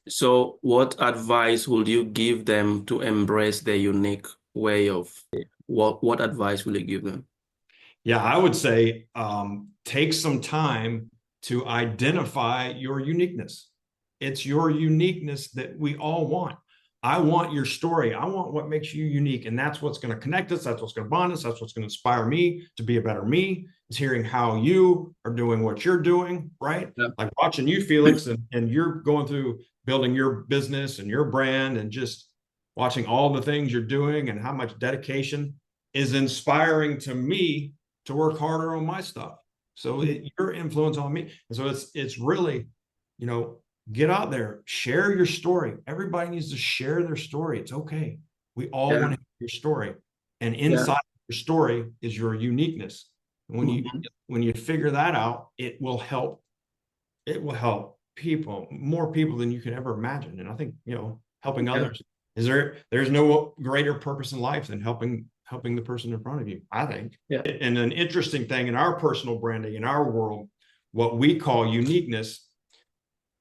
So, what advice would you give them to embrace their unique way of what advice will you give them? Yeah, I would say take some time to identify your uniqueness. It's your uniqueness that we all want. I want your story. I want what makes you unique. And that's what's going to connect us. That's what's going to bond us. That's what's going to inspire me to be a better me, is hearing how you are doing what you're doing, right? Yeah. Like watching you, Felix, and you're going through building your business and your brand and just watching all the things you're doing and how much dedication is inspiring to me to work harder on my stuff. So your influence on me. And so it's really, you know, get out there, share your story. Everybody needs to share their story. It's okay. We all Yeah. want to hear your story. And Yeah. inside your story is your uniqueness. And Mhm. when you figure that out, it will help people, more people than you could ever imagine. And I think, helping Yeah. others there's no greater purpose in life than helping the person in front of you, I think. Yeah. And an interesting thing in our personal branding, in our world, what we call uniqueness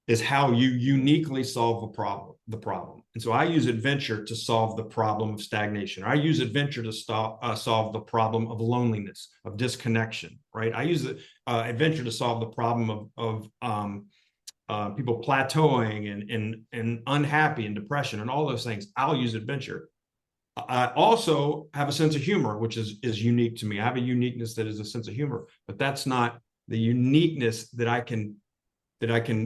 is how you uniquely solve the problem. And so I use adventure to solve the problem of stagnation. I use adventure to solve the problem of loneliness, of disconnection, right? I use adventure to solve the problem of people plateauing and unhappy and depression and all those things. I'll use adventure. I also have a sense of humor, which is unique to me. I have a uniqueness that is a sense of humor, but that's not the uniqueness that I can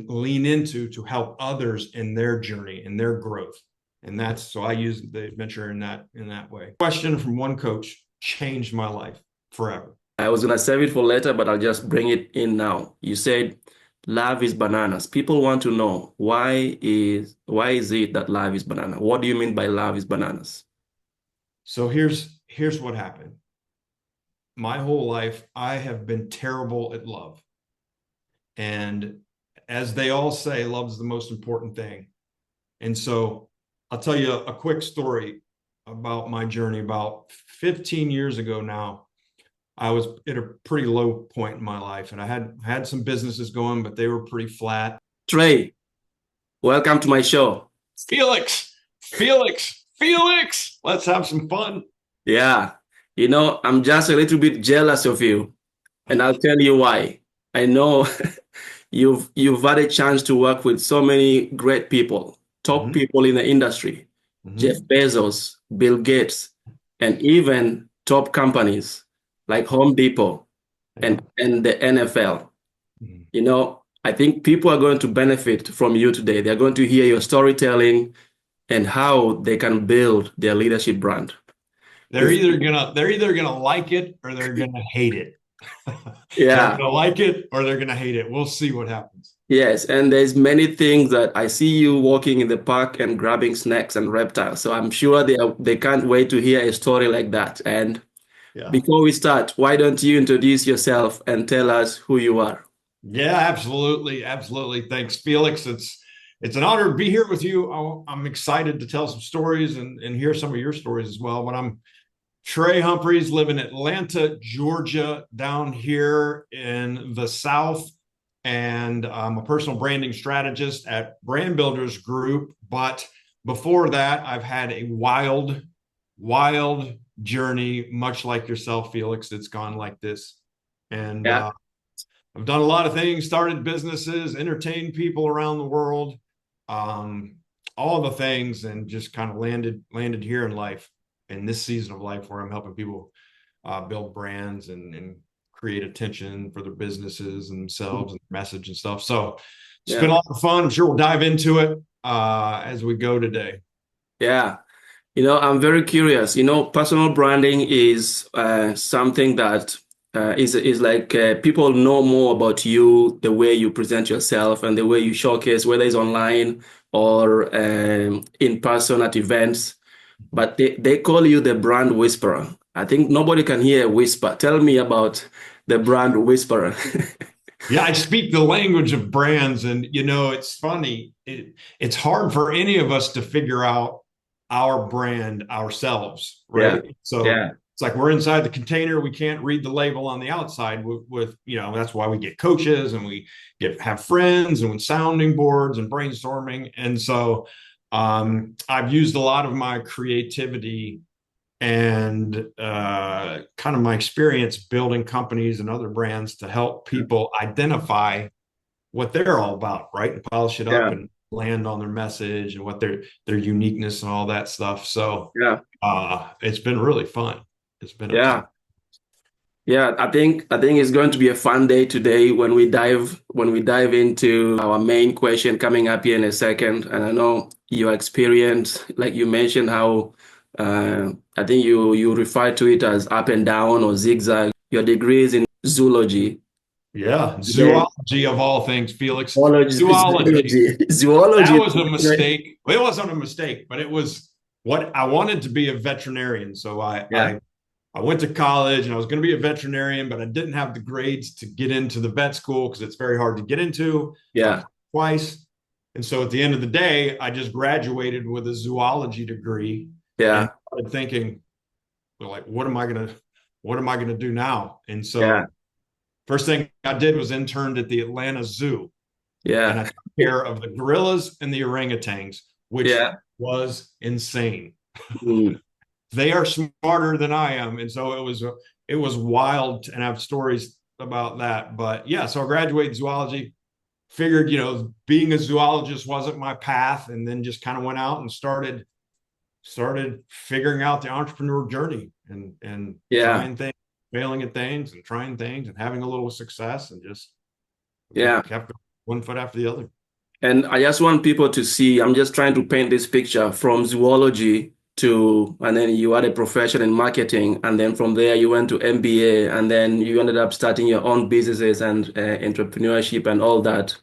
lean into to help others in their journey and their growth. And that's so I use the adventure in that way. Question from one coach changed my life forever. I was gonna save it for later, but I'll just bring it in now. You said love is bananas. People want to know why is it that love is banana? What do you mean by love is bananas? So here's what happened. My whole life, I have been terrible at love. And as they all say, love's the most important thing. And so I'll tell you a quick story about my journey. About 15 years ago now, I was at a pretty low point in my life, and I had some businesses going, but they were pretty flat. Trey, welcome to my show. Felix, Felix, let's have some fun. Yeah, I'm just a little bit jealous of you, and I'll tell you why. I know you've had a chance to work with so many great people, top Mm-hmm, people in the industry, Jeff mm-hmm. Bezos, Bill Gates, and even top companies like Home Depot Yeah. and the NFL. Mhm. I think people are going to benefit from you today. They're going to hear your storytelling and how they can build their leadership brand. They're Bef- either gonna they're either gonna like it or they're gonna hate it. They're Yeah. gonna like it or they're gonna hate it. We'll see what happens. Yes, and there's many things that I see you walking in the park and grabbing snakes and reptiles. So I'm sure they can't wait to hear a story like that. And Yeah. before we start, why don't you introduce yourself and tell us who you are? Yeah, absolutely. Absolutely. Thanks, Felix. It's an honor to be here with you. I'm excited to tell some stories and hear some of your stories as well. But I'm Trey Humphreys, live in Atlanta, Georgia, down here in the South. And I'm a personal branding strategist at Brand Builders Group. But before that, I've had a wild journey, much like yourself, Felix. It's gone like this. And Yeah. I've done a lot of things, started businesses, entertained people around the world, um, all the things, and just kind of landed here in life, in this season of life where I'm helping people build brands and create attention for their businesses and themselves and their message and stuff. So it's been Yeah. a lot of fun. I'm sure we'll dive into it as we go today. Yeah. I'm very curious. Personal branding is something that is like people know more about you, the way you present yourself and the way you showcase, whether it's online or in person at events. But they call you the brand whisperer. I think nobody can hear a whisper. Tell me about the brand whisperer. Yeah, I speak the language of brands, and it's funny. It's hard for any of us to figure out our brand ourselves, Yeah. right? So Yeah. it's like we're inside the container. We can't read the label on the outside with that's why we get coaches and we have friends and sounding boards and brainstorming. And so I've used a lot of my creativity and kind of my experience building companies and other brands to help people identify what they're all about, right? And polish it up Yeah. and land on their message and what their uniqueness and all that stuff. So Yeah. it's been really fun. It's been a Yeah. ton. Yeah, I think it's going to be a fun day today when we dive into our main question coming up here in a second. And I know your experience, like you mentioned, how I think you refer to it as up and down or zigzag. Your degree is in zoology. Yeah, Then zoology of all things, Felix. zoology, Zoology. zoology. That was a mistake. Well, it wasn't a mistake, but it was what I wanted to be a veterinarian. So Yeah, I went to college and I was going to be a veterinarian, but I didn't have the grades to get into the vet school because it's very hard to get into. So I yeah, applied twice. And so at the end of the day, I just graduated with a zoology degree and yeah, started thinking, well, like, what am I gonna do now? And yeah, so first thing I did was interned at the Atlanta Zoo and I yeah, took care of the gorillas and the orangutans, which yeah. was insane. Mm, They are smarter than I am, and so it was wild, and I have stories about that. But yeah, so I graduated zoology. Figured being a zoologist wasn't my path, and then just kind of went out and started figuring out the entrepreneur journey and yeah, trying things, failing at things, and trying things, and having a little success, and just yeah. kept one foot after the other. And I just want people to see, I'm just trying to paint this picture from zoology and then you had a profession in marketing, and then from there you went to MBA, and then you ended up starting your own businesses and entrepreneurship and all that.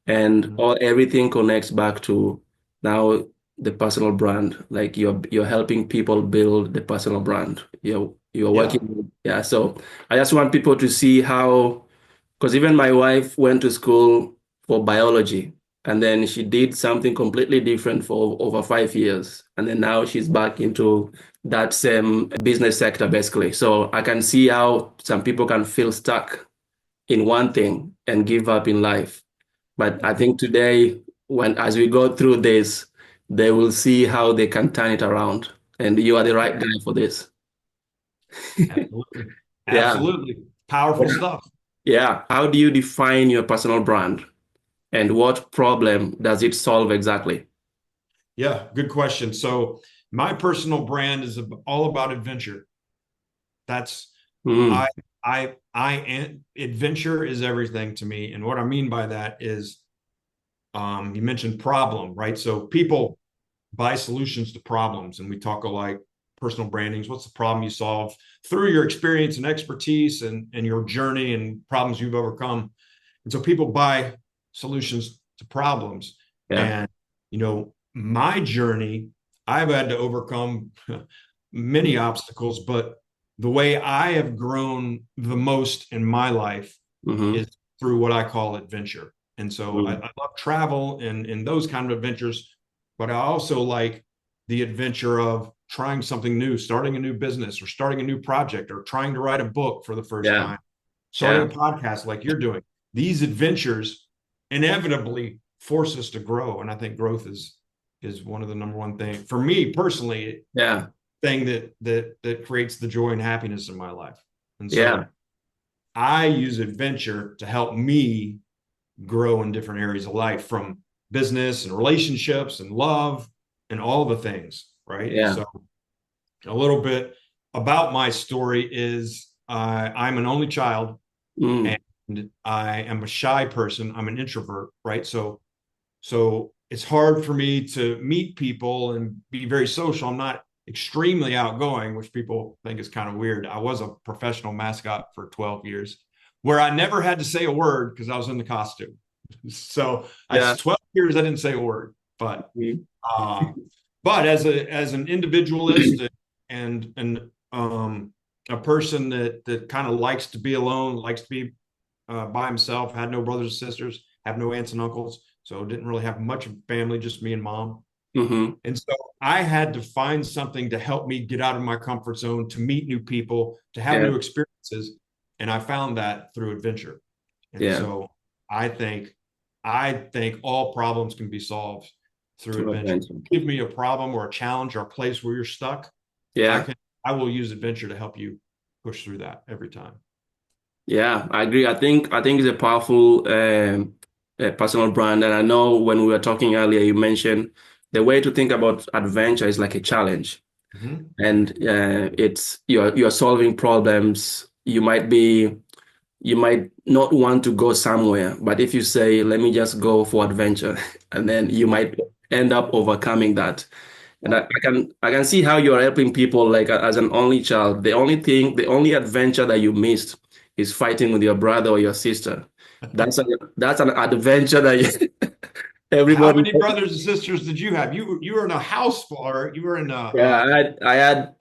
And Mhm. everything connects back to now the personal brand. Like you're helping people build the personal brand. You're Yeah. working. Yeah. So I just want people to see how, because even my wife went to school for biology, and then she did something completely different for over 5 years. And then now she's back into that same business sector, basically. So I can see how some people can feel stuck in one thing and give up in life. But I Mhm. think today, as we go through this, they will see how they can turn it around. And you are the right guy for this. Absolutely. Yeah. Absolutely. Powerful stuff. Yeah. How do you define your personal brand? And what problem does it solve exactly? Yeah, good question. So my personal brand is all about adventure. That's I Mm, adventure is everything to me. And what I mean by that is you mentioned problem, right? So people buy solutions to problems, and we talk like personal brandings. What's the problem you solve through your experience and expertise and your journey and problems you've overcome? And so people buy solutions to problems. yeah. And, my journey, I've had to overcome many obstacles, but the way I have grown the most in my life Mm-hmm. is through what I call adventure. And so I, Mm, I love travel and those kind of adventures, but I also like the adventure of trying something new, starting a new business or starting a new project or trying to write a book for the first yeah. time, starting a Yeah. podcast like you're doing. These adventures inevitably force us to grow. And I think growth is one of the number one thing for me personally, Yeah. thing that creates the joy and happiness in my life. And Yeah. so I use adventure to help me grow in different areas of life, from business and relationships and love and all the things, right? And Yeah. so a little bit about my story is I'm an only child Mm, and I am a shy person. I'm an introvert, right? So it's hard for me to meet people and be very social. I'm not extremely outgoing, which people think is kind of weird. I was a professional mascot for 12 years where I never had to say a word because I was in the costume. So I yeah. 12 years I didn't say a word, Mm, uh, but as an individualist and a person that kind of likes to be alone, likes to be by himself, had no brothers and sisters, have no aunts and uncles, so didn't really have much of family, just me and mom. mm-hmm. And so I had to find something to help me get out of my comfort zone, to meet new people, to have Yeah. new experiences. And I found that through adventure. And Yeah. so I think I think all problems can be solved through True adventure. adventure. Give me a problem or a challenge or a place where you're stuck. I Yeah. can I will use adventure to help you push through that every time. Yeah, I agree. I think it's a powerful personal brand. And I know when we were talking earlier, you mentioned the way to think about adventure is like a challenge. Mhm. And it's you're solving problems. You might not want to go somewhere, but if you say, let me just go for adventure, and then you might end up overcoming that. And Yeah. I can see how you're helping people like as an only child. The only adventure that you missed is fighting with your brother or your sister. That's an adventure that How everybody. many brothers and sisters did you have? You were in a house full, or you were in a Yeah,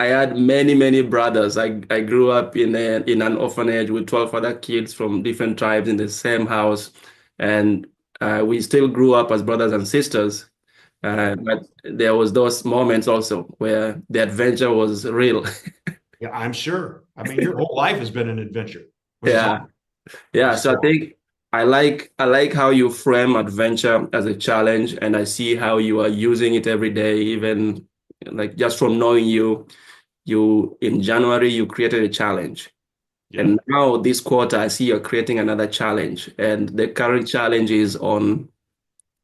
I had many brothers. I grew up in an orphanage with 12 other kids from different tribes in the same house, and we still grew up as brothers and sisters. But there was those moments also where the adventure was real. yeah, I'm sure. I mean, your whole life has been an adventure, which is Yeah, awesome. yeah. Which is So I so think I like how you frame adventure as a challenge, and I see how you are using it every day, even like just from knowing you. You in January you created a challenge. yeah, And now this quarter, I see you're creating another challenge. And the current challenge is on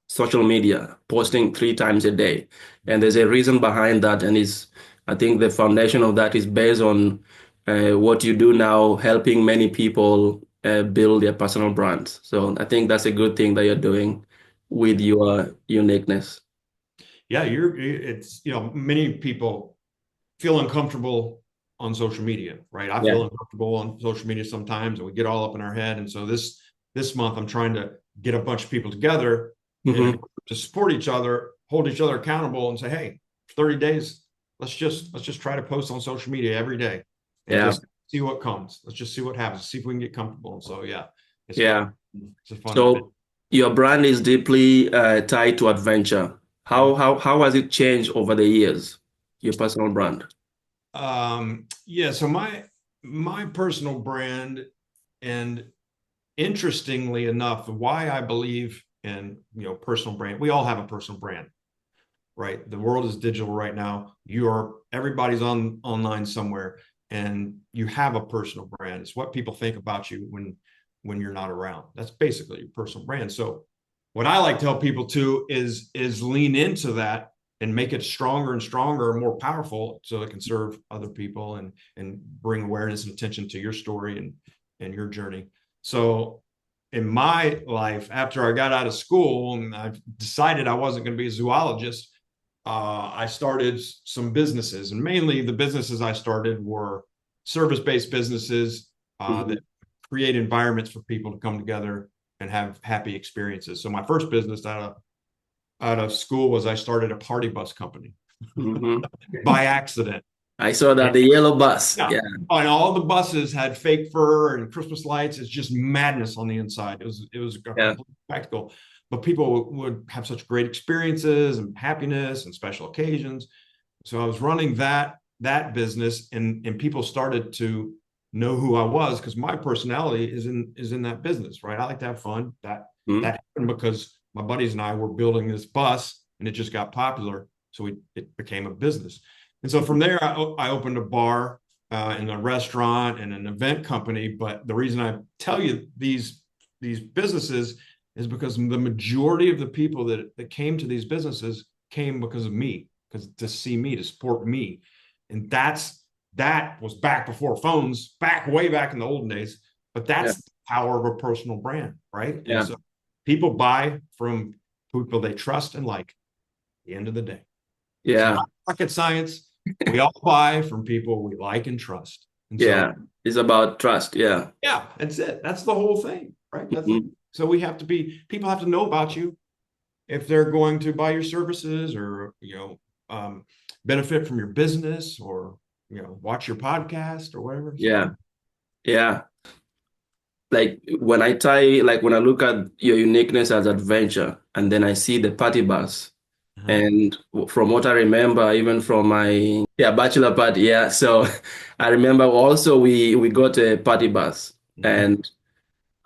social media, posting 3 times a day. And there's a reason behind that. And I think the foundation of that is based on what you do now, helping many people build their personal brands. So I think that's a good thing that you're doing with your uniqueness. yeah. It's many people feel uncomfortable on social media, right? I Yeah. feel uncomfortable on social media sometimes, and we get all up in our head. And so this month, I'm trying to get a bunch of people together in a Hmm. group to support each other, hold each other accountable, and say, hey, for 30 days, let's just try to post on social media every day and Yeah. just see what comes. Let's just see what happens. See if we can get comfortable. And so yeah, it's fun. Yeah. It's a fun adventure. So your brand is deeply tied to adventure. How has it changed over the years? Your personal brand. Yeah, so my personal brand, and interestingly enough, why I believe in personal brand. We all have a personal brand, right? The world is digital right now. Everybody's on online somewhere, and you have a personal brand. It's what people think about you when you're not around. That's basically your personal brand. So what I like to tell people too is lean into that and make it stronger and stronger and more powerful so it can serve other people and bring awareness and attention to your story and your journey. So in my life, after I got out of school and I decided I wasn't going to be a zoologist, I started some businesses, and mainly the businesses I started were service-based businesses Mhm. that create environments for people to come together and have happy experiences. So my first business out of school was I started a party bus company Mhm. by accident. I saw that And, the yellow bus. yeah, Yeah. and all the buses had fake fur and Christmas lights. It's just madness on the inside. It was a Yeah. complete spectacle, but people would have such great experiences and happiness and special occasions. So I was running that business, and people started to know who I was because my personality is in that business, right? I like to have fun. Mhm. That happened because my buddies and I were building this bus, and it just got popular, so it became a business. And so from there, I opened a bar and a restaurant and an event company. But the reason I tell you these businesses is because the majority of the people that came to these businesses came because of me, because to see me, to support me. And that was back before phones, way back in the olden days. But Yeah. that's the power of a personal brand, right? And Yeah. so people buy from people they trust and like at the end of the day. It's Yeah. not rocket science. We all buy from people we like and trust. And so Yeah. It's about trust. Yeah. yeah, that's it. That's the whole thing, right? Mhm. So people have to know about you if they're going to buy your services or benefit from your business or watch your podcast or whatever. So Yeah. Yeah. Like when I look at your uniqueness as adventure and then I see the party bus, Uh-huh. And from what I remember, even from my bachelor party, yeah. So I remember also we got a party bus, Mhm. and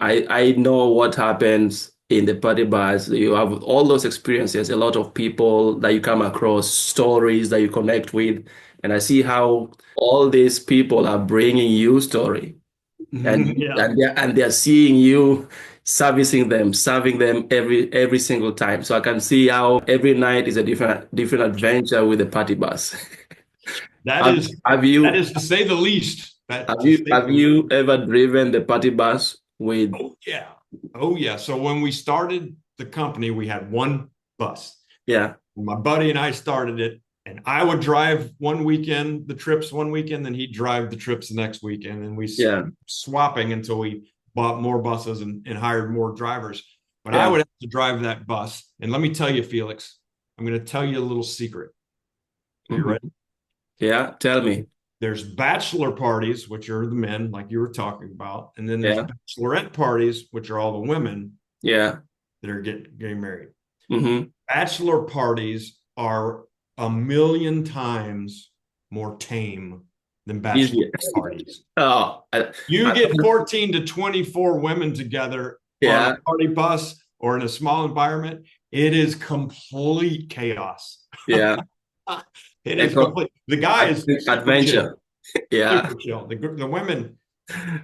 I know what happens in the party bus. You have all those experiences, a lot of people that you come across, stories that you connect with, and I see how all these people are bringing you story, and Yeah. they're seeing you serving them every single time. So I can see how every night is a different adventure with the party bus. That Have, is have that you is to say the least. That have to you say have the least. you ever driven the party bus with? Oh yeah. Oh yeah. So when we started the company, we had one bus. Yeah, My buddy and I started it, and I would drive one weekend, the trips one weekend, then he'd drive the trips the next weekend, and we yeah, swapping until we bought more buses and hired more drivers. But I yeah. would have to drive that bus. And let me tell you, Felix, I'm going to tell you a little secret. Are you ready? Mhm. Yeah, tell me. There's bachelor parties, which are the men, like you were talking about, and then there's Yeah, bachelorette parties, which are all the women yeah. that are getting married. Hmm. Bachelor parties are a million times more tame than bachelor Easy. parties. Oh, You I get 14 to 24 women together on a yeah, party bus or in a small environment, it is complete chaos. yeah. It is Eco complete. The guy is super chill, adventure. Yeah, super chill. The women,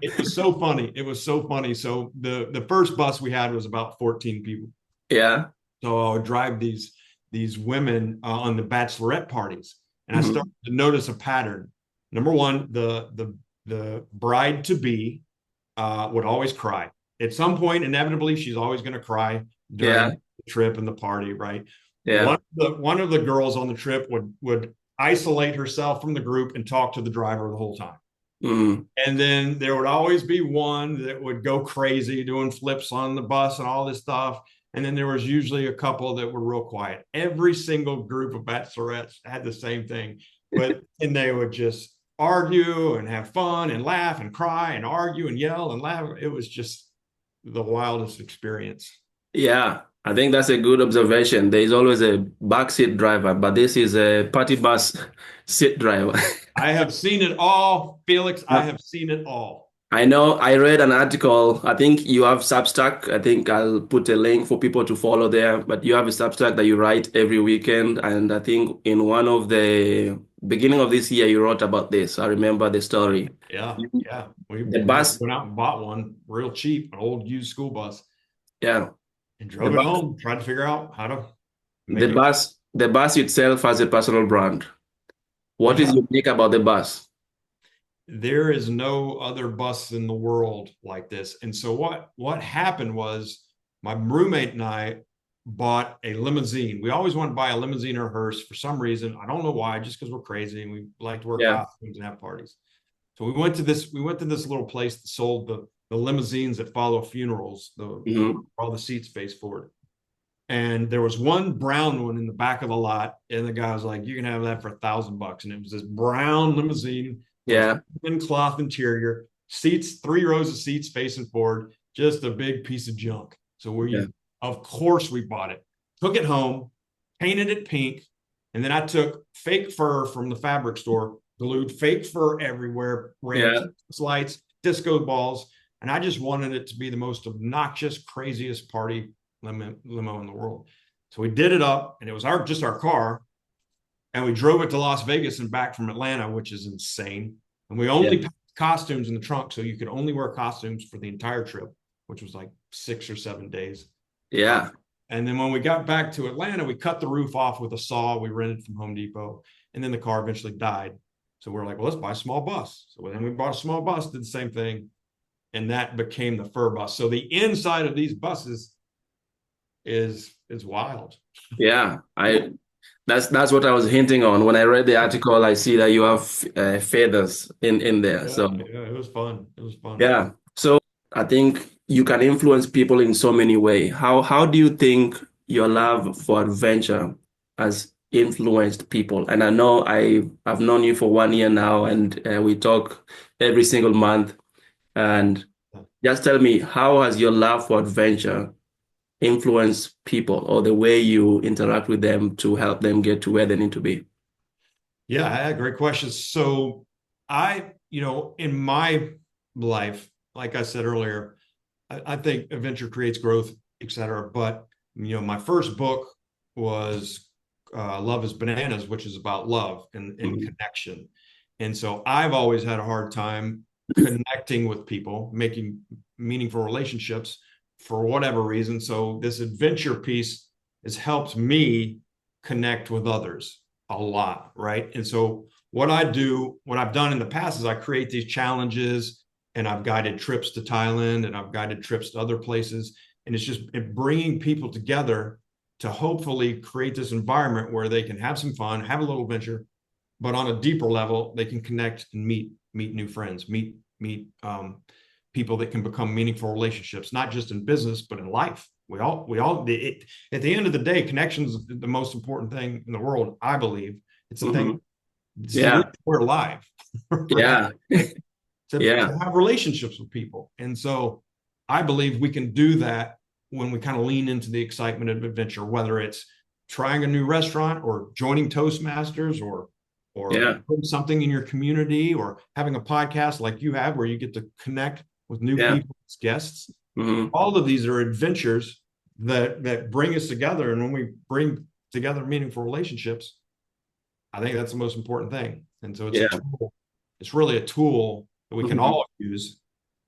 it was so funny. It was so funny. So the first bus we had was about 14 people. yeah. So I would drive these women on the bachelorette parties, and I Hmm. started to notice a pattern. Number one, the bride to be would always cry. At some point, inevitably, she's always going to cry during Yeah, the trip and the party, right? yeah. One of the girls on the trip would isolate herself from the group and talk to the driver the whole time. Mm. And then there would always be one that would go crazy doing flips on the bus and all this stuff. And then there was usually a couple that were real quiet. Every single group of bachelorettes had the same thing, and they would just argue and have fun and laugh and cry and argue and yell and laugh. It was just the wildest experience. Yeah, I think that's a good observation. There is always a backseat driver, but this is a party bus seat driver. I have seen it all, Felix. I have seen it all. I know I read an article. I think you have Substack. I think I'll put a link for people to follow there. But you have a Substack that you write every weekend. And I think in one of the beginning of this year, you wrote about this. I remember the story. Yeah, yeah. The We bus, went out and bought one real cheap, an old used school bus, yeah, and the drove it bus, home. Tried to figure out how to make it. the bus itself has a personal brand. What is Yeah, unique about the bus? there is no other bus in the world like this. And so what happened was my roommate and I bought a limousine. We always wanted to buy a limousine or a hearse for some reason. I don't know why, just because we're crazy and we like to wear Yeah. costumes and have parties. So we went to this little place that sold the limousines that follow funerals, the Hmm. all the seats face forward. And there was one brown one in the back of the lot, and the guy was like, "You can have that for $1,000." And it was this brown limousine with a Yeah. thin cloth interior, seats, 3 rows of seats facing forward, just a big piece of junk. So Yeah. of course, we bought it, took it home, painted it pink, and then I took fake fur from the fabric store, glued fake fur everywhere, ran Yeah. Christmas lights, disco balls, and I just wanted it to be the most obnoxious, craziest party limo in the world. So we did it up, and it was our car, and we drove it to Las Vegas and back from Atlanta, which is insane. And we Yeah. only packed costumes in the trunk, so you could only wear costumes for the entire trip, which was like 6 or 7 days. Uh, Yeah. and then when we got back to Atlanta, we cut the roof off with a saw we rented from Home Depot, and then the car eventually died. So we're like, well, let's buy a small bus. So then we bought a small bus, did the same thing, and that became the fur bus. So the inside of these buses is wild. Yeah. That's what I was hinting on. When I read the article, I see that you have feathers in there. Yeah, So yeah, it was fun. It was fun. yeah. So I think you can influence people in so many ways. How do you think your love for adventure has influenced people? And I know I've known you for 1 year now, and we talk every single month. And just tell me, how has your love for adventure influence people or the way you interact with them to help them get to where they need to be? Yeah, great questions. So in my life, like I said earlier, I think adventure creates growth, et cetera. But, my first book was Love is Bananas, which is about love and Mhm. connection. And so I've always had a hard time connecting with people, making meaningful relationships for whatever reason. So this adventure piece has helped me connect with others a lot, right? And so what I've done in the past is I create these challenges, and I've guided trips to Thailand, and I've guided trips to other places. And it's just bringing people together to hopefully create this environment where they can have some fun, have a little adventure, but on a deeper level, they can connect and meet new friends, meet people that can become meaningful relationships, not just in business, but in life. At the end of the day, connections is the most important thing in the world, I believe. It's the thing, Mhm. it's the reason Yeah, we're alive, right? yeah, Like, to yeah, have relationships with people. And so I believe we can do that when we kind of lean into the excitement of adventure, whether it's trying a new restaurant or joining Toastmasters or yeah, putting something in your community or having a podcast like you have where you get to connect with new yeah. people as guests. Hmm. All of these are adventures that bring us together. And when we bring together meaningful relationships, I think that's the most important thing. And so it's a Yeah, tool. It's really a tool that we can hmm, all use.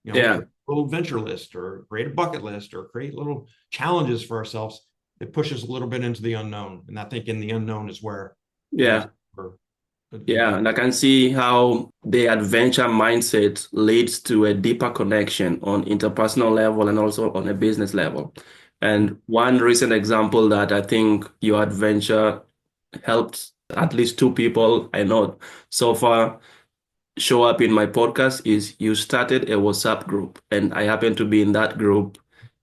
yeah, Create a little adventure list or create a bucket list or create little challenges for ourselves that push us a little bit into the unknown. And I think in the unknown is where we yeah. discover Yeah, adventure. and I can see how the adventure mindset leads to a deeper connection on interpersonal level and also on a business level. And one recent example that I think your adventure helped at least two people I know so far show up in my podcast is you started a WhatsApp group, and I happened to be in that group,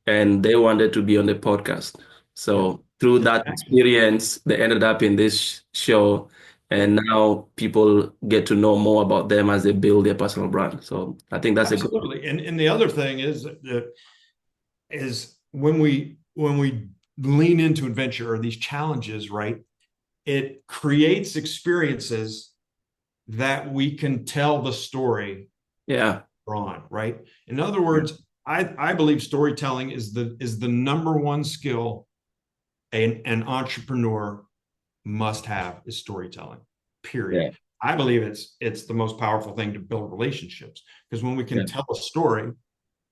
and they wanted to be on the podcast. Yeah. So through It's a that connection. experience, they ended up in this show, Yeah. and now people get to know more about them as they build their personal brand. So I think that's a good. Absolutely. And the other thing is when we lean into adventure or these challenges, right? It creates experiences that we can tell the story Yeah, on, right? In other words, I believe storytelling is the number one skill an entrepreneur must have is storytelling. yeah, Period. I believe it's the most powerful thing to build relationships because when we yeah, can tell a story,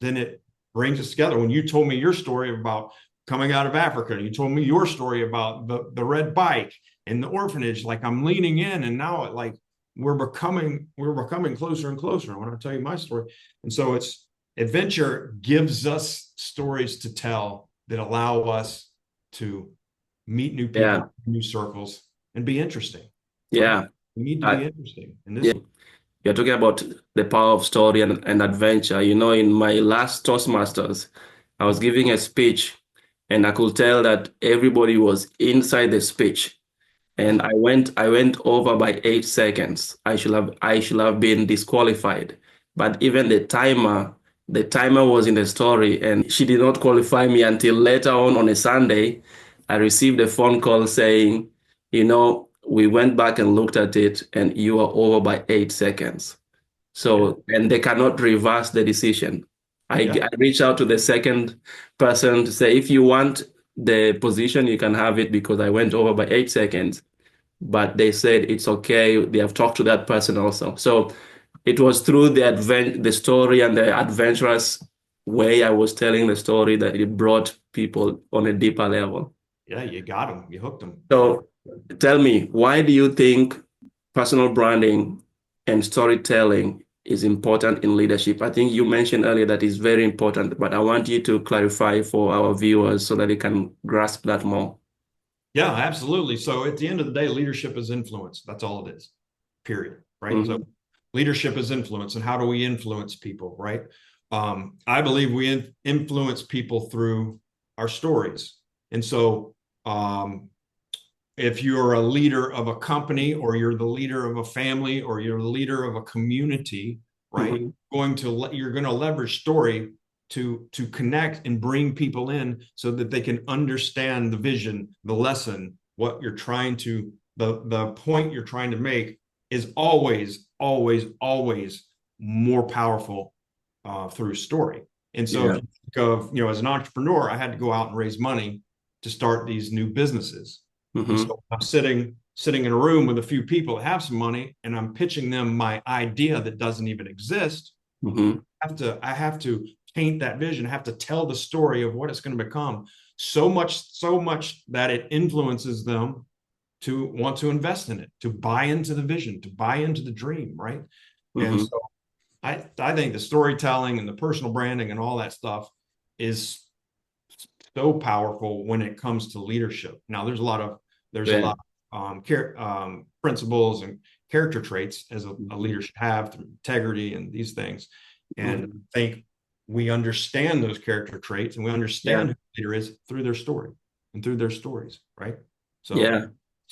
then it brings us together. When you told me your story about coming out of Africa, and you told me your story about the red bike and the orphanage, like I'm leaning in, and now like we're becoming closer and closer when I tell you my story. And so it's adventure gives us stories to tell that allow us to meet new yeah, people, new circles, and be interesting, right? yeah. We need to be I, interesting. And yeah. this, You're talking about the power of story and adventure. In my last Toastmasters, I was giving a speech, and I could tell that everybody was inside the speech. And I went over by 8 seconds. I should have been disqualified. But even the timer was in the story, and she did not qualify me until later on a Sunday. I received a phone call saying, we went back and looked at it, and you are over by 8 seconds. yeah, So, and they cannot reverse the decision. I, yeah, I reached out to the second person to say, if you want the position, you can have it because I went over by 8 seconds. But they said it's okay. They have talked to that person also. So it was through the story and the adventurous way I was telling the story that it brought people on a deeper level. yeah. You got them. You hooked them. So tell me, why do you think personal branding and storytelling is important in leadership? I think you mentioned earlier that it's very important, but I want you to clarify for our viewers so that they can grasp that more. Yeah, absolutely. So at the end of the day, leadership is influence. That's all it is, period. Right. So Hmm. leadership is influence. And how do we influence people? Right. I believe we influence people through our stories. And so if you're a leader of a company or you're the leader of a family or you're the leader of a community, right, Hmm. you're going to leverage story to connect and bring people in so that they can understand the vision, the lesson, what you're trying to, the point you're trying to make is always, always, always more powerful through story. And so if Yeah. you think of, as an entrepreneur, I had to go out and raise money to start these new businesses. And Mm-hmm. so I'm sitting in a room with a few people that have some money, and I'm pitching them my idea that doesn't even exist. Mm-hmm. I have to paint that vision, I have to tell the story of what it's going to become so much that it influences them to want to invest in it, to buy into the vision, to buy into the dream, right? And Mm-hmm. so I think the storytelling and the personal branding and all that stuff is so powerful when it comes to leadership. Now, there's a Yeah. lot principles and character traits as a leader should have through integrity and these things. And Mm-hmm. I think we understand those character traits and we Yeah. understand who the leader is through their story and through their stories, right? So Yeah.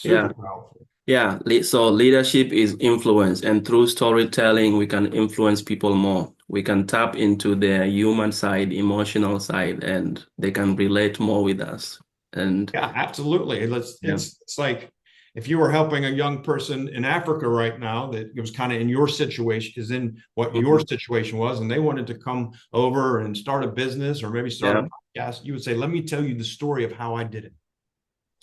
Yeah. super powerful. Yeah, so leadership is influence, and through storytelling, we can influence people more. We can tap into their human side, emotional side, and they can relate more with us. And Yeah, absolutely. yeah, It's like if you were helping a young person in Africa right now that was kind of in your situation, is in what your mhm, situation was, and they wanted to come over and start a business or maybe start yeah, a podcast, you would say, "Let me tell you the story of how I did it."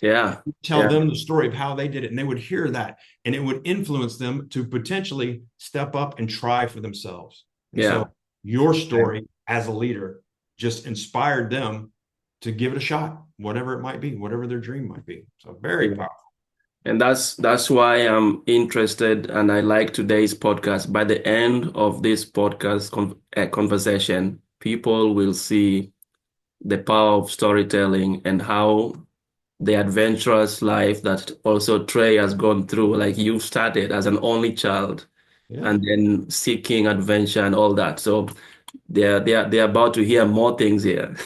yeah, Tell yeah, them the story of how they did it, and they would hear that, and it would influence them to potentially step up and try for themselves. And yeah, so your right, story as a leader just inspired them to give it a shot, whatever it might be, whatever their dream might be. So very yeah. powerful. And that's why I'm interested, and I like today's podcast. By the end of this podcast conversation, people will see the power of storytelling and how the adventurous life that also Trey has gone through. Like you started as an only child Yeah. and then seeking adventure and all that. So they're about to hear more things here.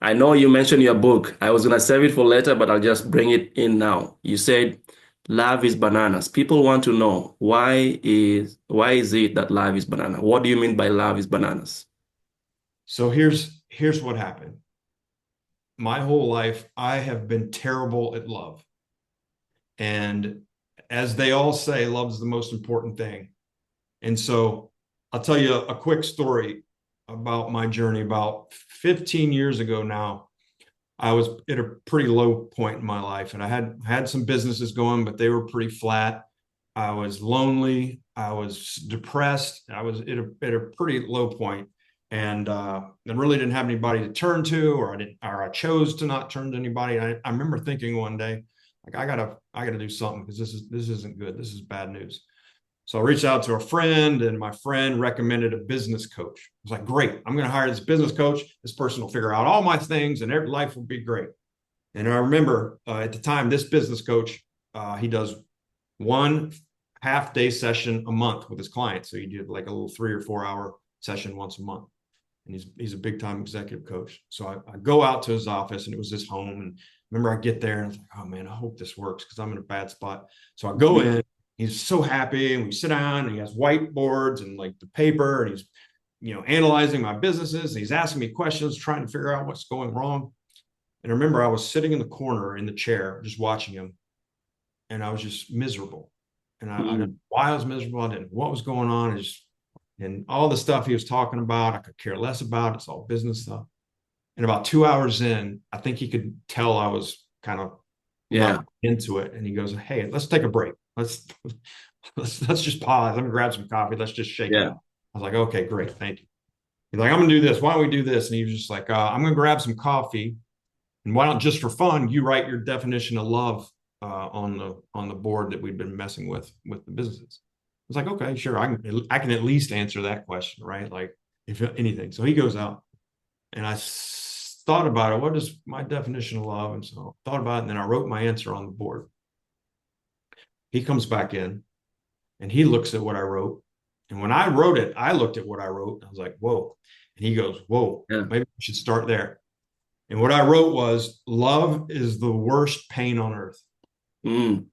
I know you mentioned your book. I was gonna save it for later, but I'll just bring it in now. You said love is bananas. People want to know why is it that love is banana? What do you mean by love is bananas? So here's what happened. My whole life, I have been terrible at love. And as they all say, love's the most important thing. And so I'll tell you a quick story about my journey. About 15 years ago now, I was at a pretty low point in my life, and I had some businesses going, but they were pretty flat. I was lonely. I was depressed. I was at a pretty low point, and I really didn't have anybody to turn to, or I chose to not turn to anybody. I remember thinking one day, like I gotta do something because this isn't good. This is bad news. So I reached out to a friend, and my friend recommended a business coach. I was like, great, I'm going to hire this business coach. This person will figure out all my things, and every life will be great. And I remember at the time, this business coach, he does one half day session a month with his clients. So he did like a little 3 or 4 hour session once a month. And he's a big time executive coach. So I go out to his office, and it was his home. And remember, I get there and I was like, oh man, I hope this works because I'm in a bad spot. So I go in, he's so happy, and we sit down, and he has whiteboards and like the paper, and he's analyzing my businesses, and he's asking me questions, trying to figure out what's going wrong. And I remember I was sitting in the corner in the chair just watching him, and I was just miserable. And I didn't know Mm, why I was miserable. I didn't know what was going on. And all the stuff he was talking about, I could care less about. It's all business stuff. And about 2 hours in, I think he could tell I was kind of yeah, not into it. And he goes, "Hey, let's take a break. Let's just pause. Let me grab some coffee. Let's just shake it yeah, up." I was like, "Okay, great, thank you." He's like, "I'm gonna do this. Why don't we do this?" And he was just like, "I'm gonna grab some coffee, and why don't, just for fun, you write your definition of love on the board that we'd been messing with the businesses." I was like, "Okay, sure. I can at least answer that question, right? Like, if anything." So he goes out, and I thought about it. What is my definition of love? And so I thought about it, and then I wrote my answer on the board. He comes back in, and he looks at what I wrote. And when I wrote it, I looked at what I wrote. I was like, whoa. And he goes, whoa, yeah. maybe we should start there. And what I wrote was, love is the worst pain on earth. Mm,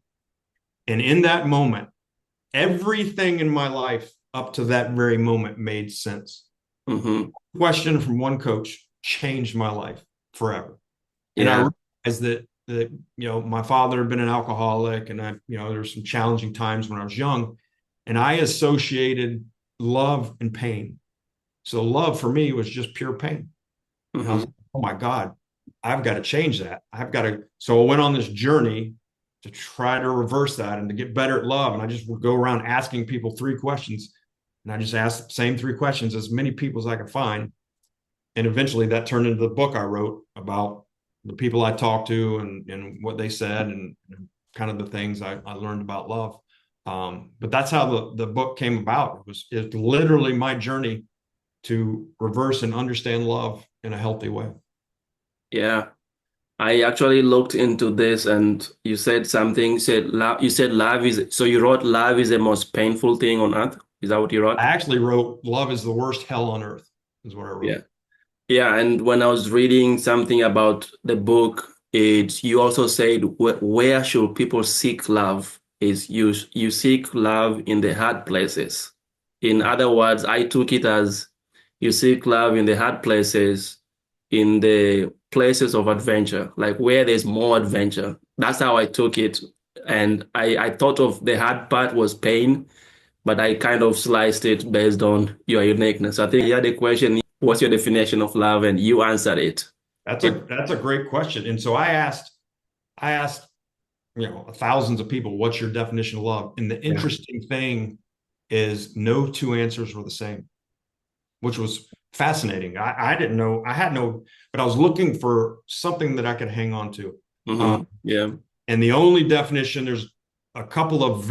And in that moment, everything in my life up to that very moment made sense. Hmm. Question from one coach changed my life forever. And I Yeah. realized that my father had been an alcoholic, and there were some challenging times when I was young, and I associated love and pain. So love for me was just pure pain. And I was Hmm. like, oh my God, I've got to change that. I've got to. So I went on this journey to try to reverse that and to get better at love. And I just would go around asking people three questions. And I just asked the same three questions as many people as I could find. And eventually that turned into the book I wrote about the people I talked to and what they said and kind of the things I learned about love. But that's how the book came about. It's literally my journey to reverse and understand love in a healthy way. Yeah. I actually looked into this and you said something, you said love is, so you wrote love is the most painful thing on earth. Is that what you I wrote? actually wrote love is the worst hell on earth, is what I Yeah. wrote. Yeah. And when I was reading something about the book, you also said where should people seek love is you seek love in the hard places. In other words, I took it as you seek love in the hard places, in the places of adventure, like where there's more adventure. That's how I took it. And I thought of the hard part was pain, but I kind of sliced it based on your uniqueness. I think you had a question, what's your definition of love? And you answered it. It, That's a great question. And so I asked thousands of people, what's your definition of love? And the yeah. interesting thing is no two answers were the same, which was fascinating. I didn't know, I had no, but I was looking for something that I could hang on to. Hmm. Yeah. And the only definition, there's a couple of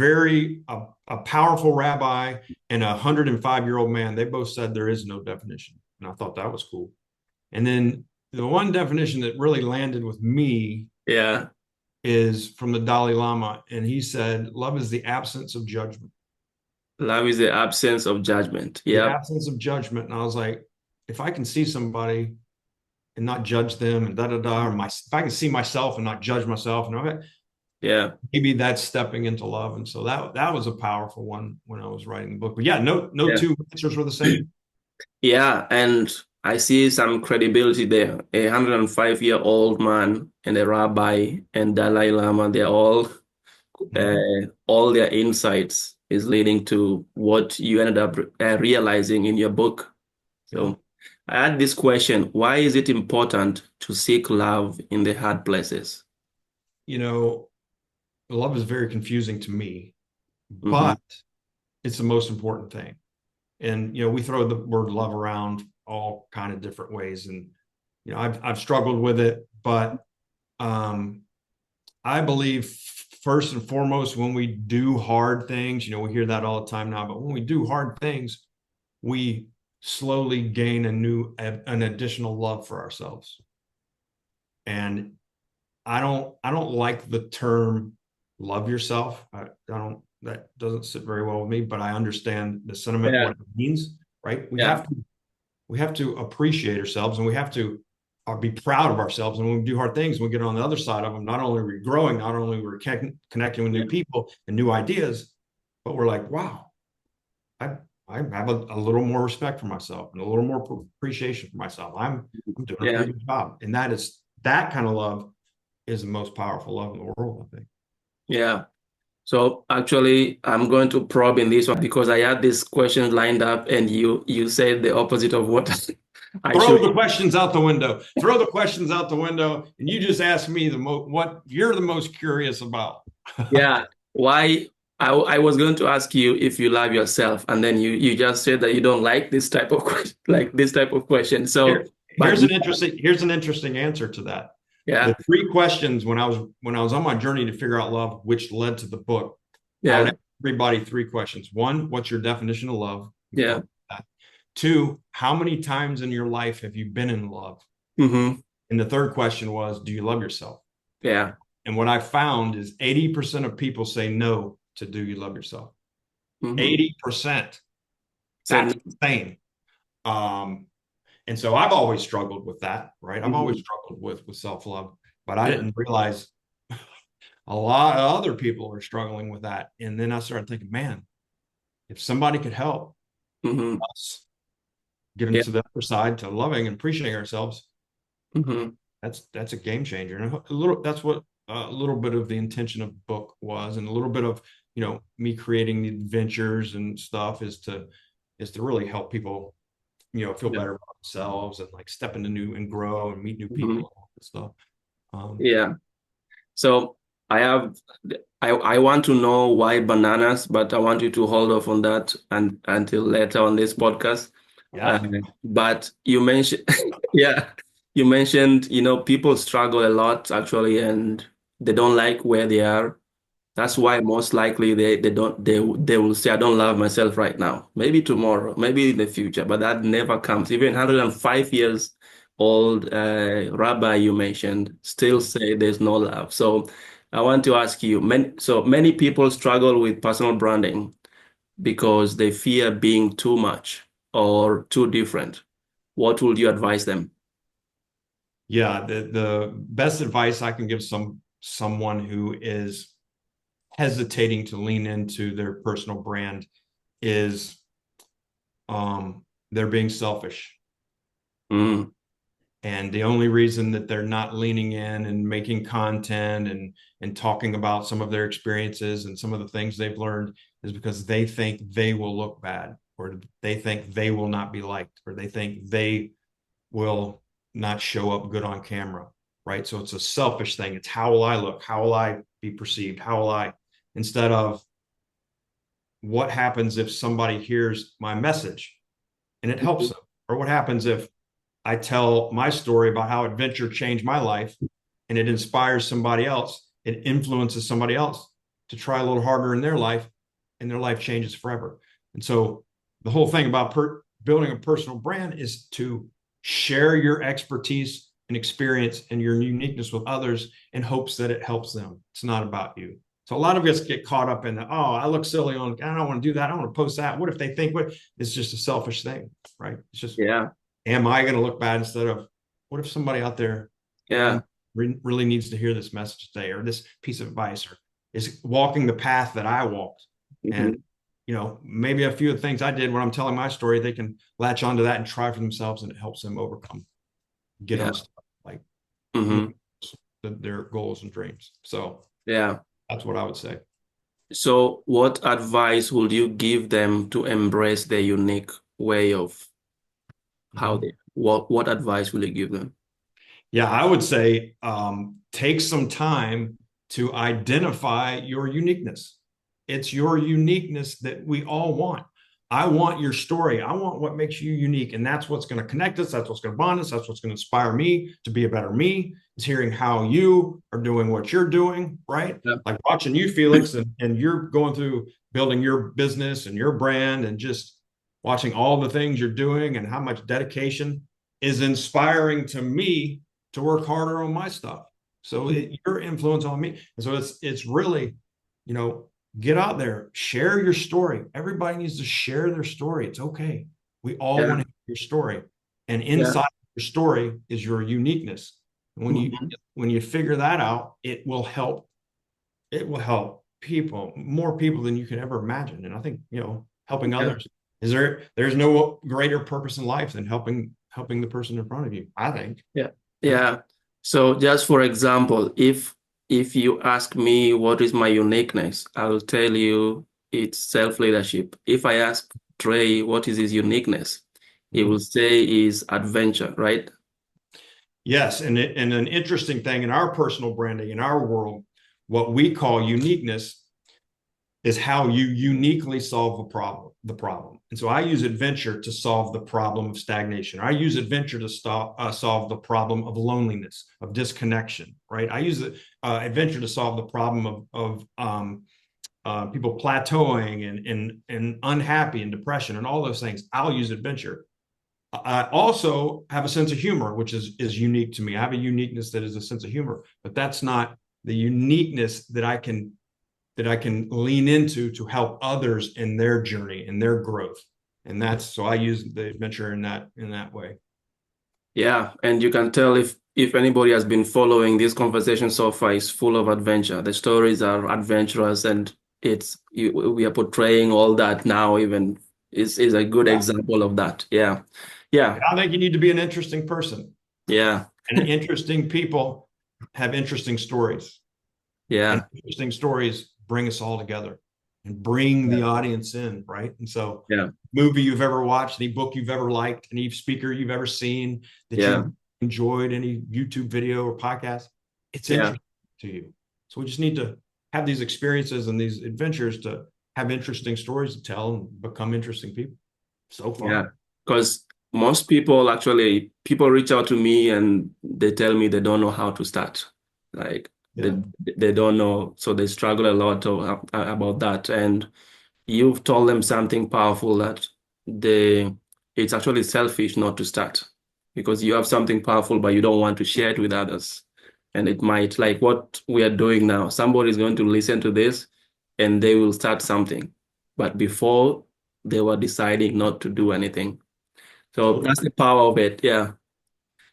a powerful rabbi and a 105-year-old man. They both said there is no definition. And I thought that was cool. And then the one definition that really landed with me Yeah. is from the Dalai Lama. And he said, love is the absence of judgment. Love is the absence of judgment. The Yep. absence of judgment. And I was like, if I can see somebody and not judge them and da da da, or if I can see myself and not judge myself, and okay, Yeah. maybe that's stepping into love. And so that was a powerful one when I was writing the book. But yeah, no Yeah. two answers were the same. Yeah. And I see some credibility there. A 105-year-old man and a rabbi and Dalai Lama, they're Mhm. all their insights is leading to what you ended up realizing in your book. Yeah. So I had this question, why is it important to seek love in the hard places? You know, love is very confusing to me, Hmm. but it's the most important thing. And we throw the word love around all kind of different ways, and I've struggled with it, but um, I believe first and foremost, when we do hard things, we hear that all the time now, but when we do hard things, we slowly gain an additional love for ourselves. And I don't like the term love yourself. I don't, that doesn't sit very well with me, but I understand the sentiment, Yeah. what it means, right? We Yeah. have to we have to appreciate ourselves, and we have to be proud of ourselves. And when we do hard things, we get on the other side of them. Not only are we growing, not only are we connecting with new Yeah. people and new ideas, but we're like, wow, I I have a little more respect for myself and a little more appreciation for myself. I'm doing a Yeah. pretty good job, and that kind of love is the most powerful love in the world, I think. Yeah. So actually, I'm going to probe in this one because I had this question lined up and you said the opposite of what I Throw should. the questions out the window. Throw the questions out the window, and you just ask me what you're the most curious about. Yeah. Why I was going to ask you if you love yourself, and then you just said that you don't like this type of question, like this type of question. So, Here, but here's an interesting answer to that. The yeah, three questions when I was on my journey to figure out love, which led to the book, I would yeah, ask everybody three questions. One, what's your definition of love? We've yeah. talked about that. Two, how many times in your life have you been in love? Hmm. And the third question was, do you love yourself? Yeah. And what I found is 80% of people say no to do you love yourself. Hmm. 80%. Said, That's insane. Um, and so I've always struggled with that, right? I've always mhm. struggled with self-love, but I Yeah. didn't realize a lot of other people are struggling with that. And then I started thinking, man, if somebody could help Hmm. us, get Yeah. into the other side to loving and appreciating ourselves. Hmm. That's a game changer. And that's what a little bit of the intention of the book was, and a little bit of me creating the adventures and stuff is to really help people feel Yeah. better about themselves and like step into new and grow and meet new people Hmm. and all that stuff. Yeah. So I have I want to know why bananas, but I want you to hold off on that and until later on this podcast. Uh, Yeah. but you mentioned, yeah, you mentioned, people struggle a lot actually, and they don't like where they are. That's why most likely they will say, I don't love myself right now. Maybe tomorrow, maybe in the future, but that never comes. Even 105 years old rabbi you mentioned still say there's no love. So I want to ask you, so many people struggle with personal branding because they fear being too much or too different. What would you advise them? Yeah, the best advice I can give someone who is hesitating to lean into their personal brand is they're being selfish. Mm, And the only reason that they're not leaning in and making content and talking about some of their experiences and some of the things they've learned is because they think they will look bad, or they think they will not be liked, or they think they will not show up good on camera, right? So it's a selfish thing. It's how will I look? How will I be perceived? How will I, instead of what happens if somebody hears my message and it helps them? Or what happens if I tell my story about how adventure changed my life and it inspires somebody else, it influences somebody else to try a little harder in their life, and their life changes forever. And so the whole thing about building a personal brand is to share your expertise and experience and your uniqueness with others in hopes that it helps them. It's not about you. So a lot of us get caught up in the, oh, I look silly on, I don't want to do that. I don't want to post that. What if they think what? It's just a selfish thing, right? It's just, yeah, am I going to look bad, instead of what if somebody out there yeah. really needs to hear this message today, or this piece of advice, or is walking the path that I walked. And Mhm. maybe a few of the things I did when I'm telling my story, they can latch onto that and try for themselves, and it helps them overcome, get Yeah. unstuck, like Hmm. their goals and dreams. So Yeah. that's what I would say. So, what advice would you give them to embrace their unique way of how Mhm. they, what advice will you give them? Yeah, I would say take some time to identify your uniqueness. It's your uniqueness that we all want. I want your story. I want what makes you unique. And that's what's going to connect us. That's what's going to bond us. That's what's going to inspire me to be a better me, is hearing how you are doing what you're doing, right? Yeah. Like watching you, Felix, and you're going through building your business and your brand, and just watching all the things you're doing and how much dedication is inspiring to me to work harder on my stuff. So your influence on me. And so it's really, you know, get out there, share your story. Everybody needs to share their story. It's okay. We all Yeah. want to hear your story. And Yeah. inside your story is your uniqueness. And Mhm. when you figure that out, it will help people, more people than you can ever imagine. And I think, helping Yeah. others, there's no greater purpose in life than helping the person in front of you, I think. Yeah. Right? Yeah. So just for example, if you ask me what is my uniqueness, I'll tell you it's self-leadership. If I ask Trey what is his uniqueness, he will Mhm. say is adventure, right? Yes, and an interesting thing in our personal branding, in our world, what we call uniqueness is how you uniquely solve the problem. And so I use adventure to solve the problem of stagnation. I use adventure to solve the problem of loneliness, of disconnection, right? I use adventure to solve the problem of people plateauing and unhappy and depression and all those things. I'll use adventure. I also have a sense of humor, which is unique to me. I have a uniqueness that is a sense of humor, but that's not the uniqueness that I can lean into to help others in their journey and their growth. And that's so I use the adventure in that way. Yeah, and you can tell if anybody has been following this conversation so far, it's full of adventure. The stories are adventurous, and we are portraying all that now. Even is a good Yeah. example of that. Yeah, Yeah. I think you need to be an interesting person. Yeah. And interesting people have interesting stories. And Yeah. interesting stories bring us all together and bring Yeah. the audience in, right? And so, Yeah. movie you've ever watched, any book you've ever liked, any speaker you've ever seen that Yeah. you enjoyed, any YouTube video or podcast, it's Yeah. interesting to you. So we just need to have these experiences and these adventures to have interesting stories to tell and become interesting people. So Yeah. fun. Because most people actually, people reach out to me and they tell me they don't know how to start. Like Yeah, they don't know. So they struggle a lot about that. And you've told them something powerful that they, it's actually selfish not to start because you have something powerful, but you don't want to share it with others. And it might, like what we are doing now, somebody's going to listen to this and they will start something. But before they were deciding not to do anything. So totally. that's the power of it. Yeah.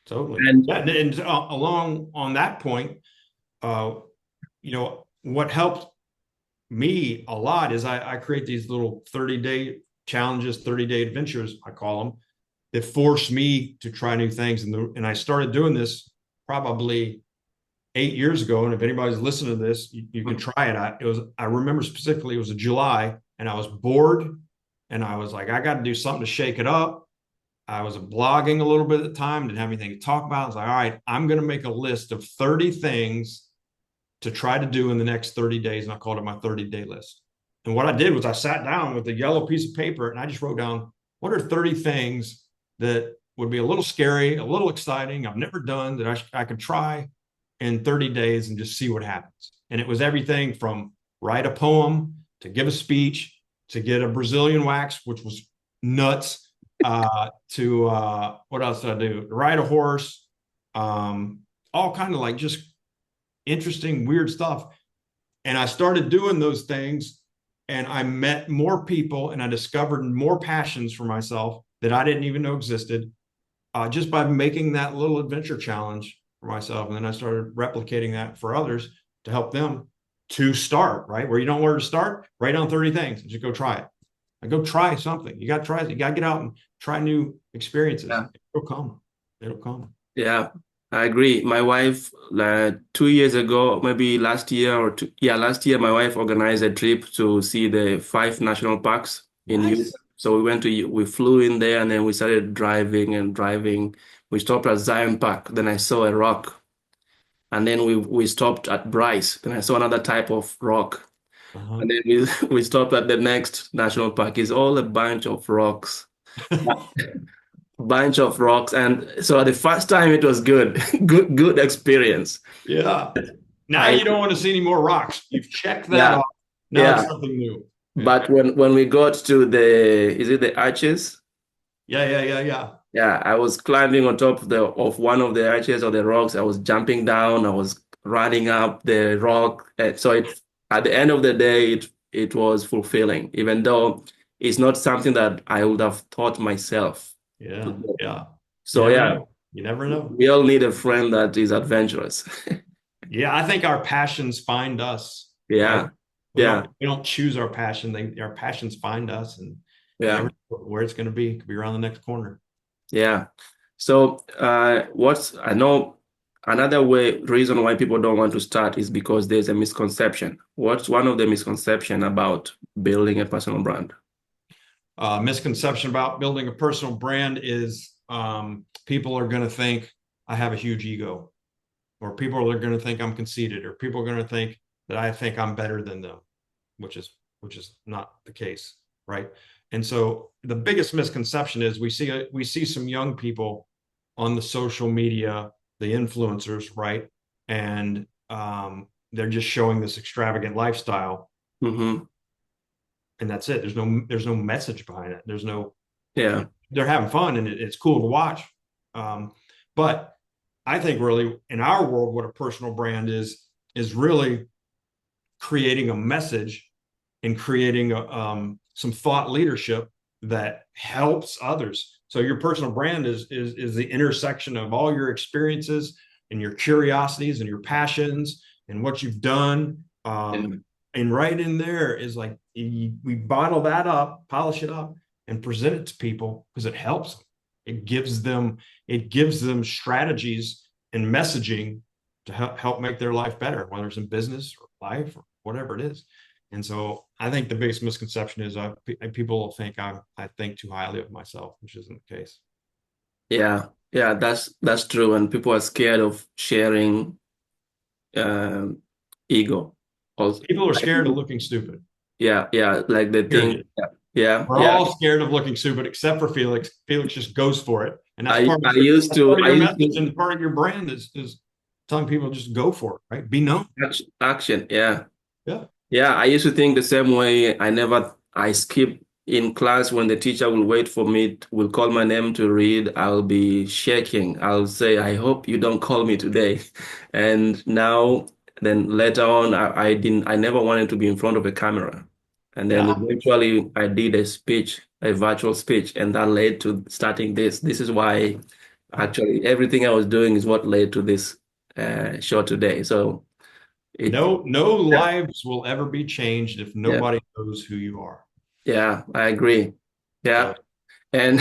Totally. And Yeah, and along on that point, uh, what helped me a lot is I create these little 30-day challenges, 30-day adventures, I call them, that force me to try new things. And I started doing this probably 8 years ago. And if anybody's listening to this, you can try it. I remember specifically, it was a July and I was bored and I was like, I got to do something to shake it up. I was blogging a little bit at the time, didn't have anything to talk about. I was like, all right, I'm going to make a list of 30 things to try to do in the next 30 days. And I called it my 30-day list. And what I did was I sat down with a yellow piece of paper and I just wrote down, what are 30 things that would be a little scary, a little exciting, I've never done, that I could try in 30 days and just see what happens. And it was everything from write a poem to give a speech to get a Brazilian wax, which was nuts, to what else did I do? Ride a horse, all kind of like just interesting, weird stuff. And I started doing those things and I met more people and I discovered more passions for myself that I didn't even know existed, just by making that little adventure challenge for myself. And then I started replicating that for others to help them to start, right? Where you don't know where to start, write down 30 things and just go try it. And go try something. You got to try it. You got to get out and try new experiences. yeah. It'll come. It'll come. Yeah, I agree. My wife, 2 years ago, maybe last year or two, yeah, last year, my wife organized a trip to see the five national parks in Europe. Nice. So we flew in there and then we started driving and driving. We stopped at Zion Park. Then I saw a rock. And then we stopped at Bryce. Then I saw another type of rock. Uh-huh. And then we stopped at the next national park. It's all a bunch of rocks. Bunch of rocks. And so the first time it was good, good experience. Yeah. Now I you don't want to see any more rocks. You've checked that Yeah, off. Now it's yeah. something new. Yeah. But when we got to is it the arches? Yeah. Yeah. Yeah. Yeah. Yeah, I was climbing on top of one of the arches of the rocks. I was jumping down. I was running up the rock. So at the end of the day, it was fulfilling, even though it's not something that I would have taught myself to Yeah. do. Yeah. You So never yeah, know. You never know. we all need a friend that is adventurous. Yeah. I think our passions find us, right? Yeah, yeah, We don't choose our passion. Our passions find us, and you yeah. never know where it's going to be. It could be around the next corner. Yeah. So, I know another reason why people don't want to start is because there's a misconception. What's one of the misconception about building a personal brand? Misconception about building a personal brand is people are going to think I have a huge ego, or people are going to think I'm conceited, or people are going to think that I think I'm better than them, which is not the case, right? And so the biggest misconception is we see some young people on the social media, the influencers, right? And they're just showing this extravagant lifestyle, Mm-hmm. and that's it. There's no message behind it. Yeah. They're having fun and it's cool to watch. But I think really in our world, what a personal brand is really creating a message and creating some thought leadership that helps others. So your personal brand is the intersection of all your experiences and your curiosities and your passions and what you've done. And right in there is like we bottle that up, polish it up, and present it to people because it helps them. It gives them strategies and messaging to help make their life better, whether it's in business or life or whatever it is. And so I think the biggest misconception is people think I think too highly of myself, which isn't the case. Yeah, yeah, that's true. And people are scared of sharing um, ego. Also, People are scared of looking stupid. yeah, yeah, like they think, Period. yeah, yeah, We're yeah. all scared of looking stupid, except for Felix. Felix just goes for it, and that's I part of I your used that's part to of I your used message to and part of your brand is telling people just go for it, right? Be known. action, yeah. Yeah. Yeah, I used to think the same way. I skip in class when the teacher will wait for me, will call my name to read. I'll be shaking. I'll say, I hope you don't call me today. And now, then later on, I never wanted to be in front of a camera. And then Yeah. eventually I did a speech, a virtual speech, and that led to starting this. This is why actually everything I was doing is what led to this show today. So it, No yeah. lives will ever be changed if Yeah. nobody knows who you are. Yeah, I agree. So Yeah, and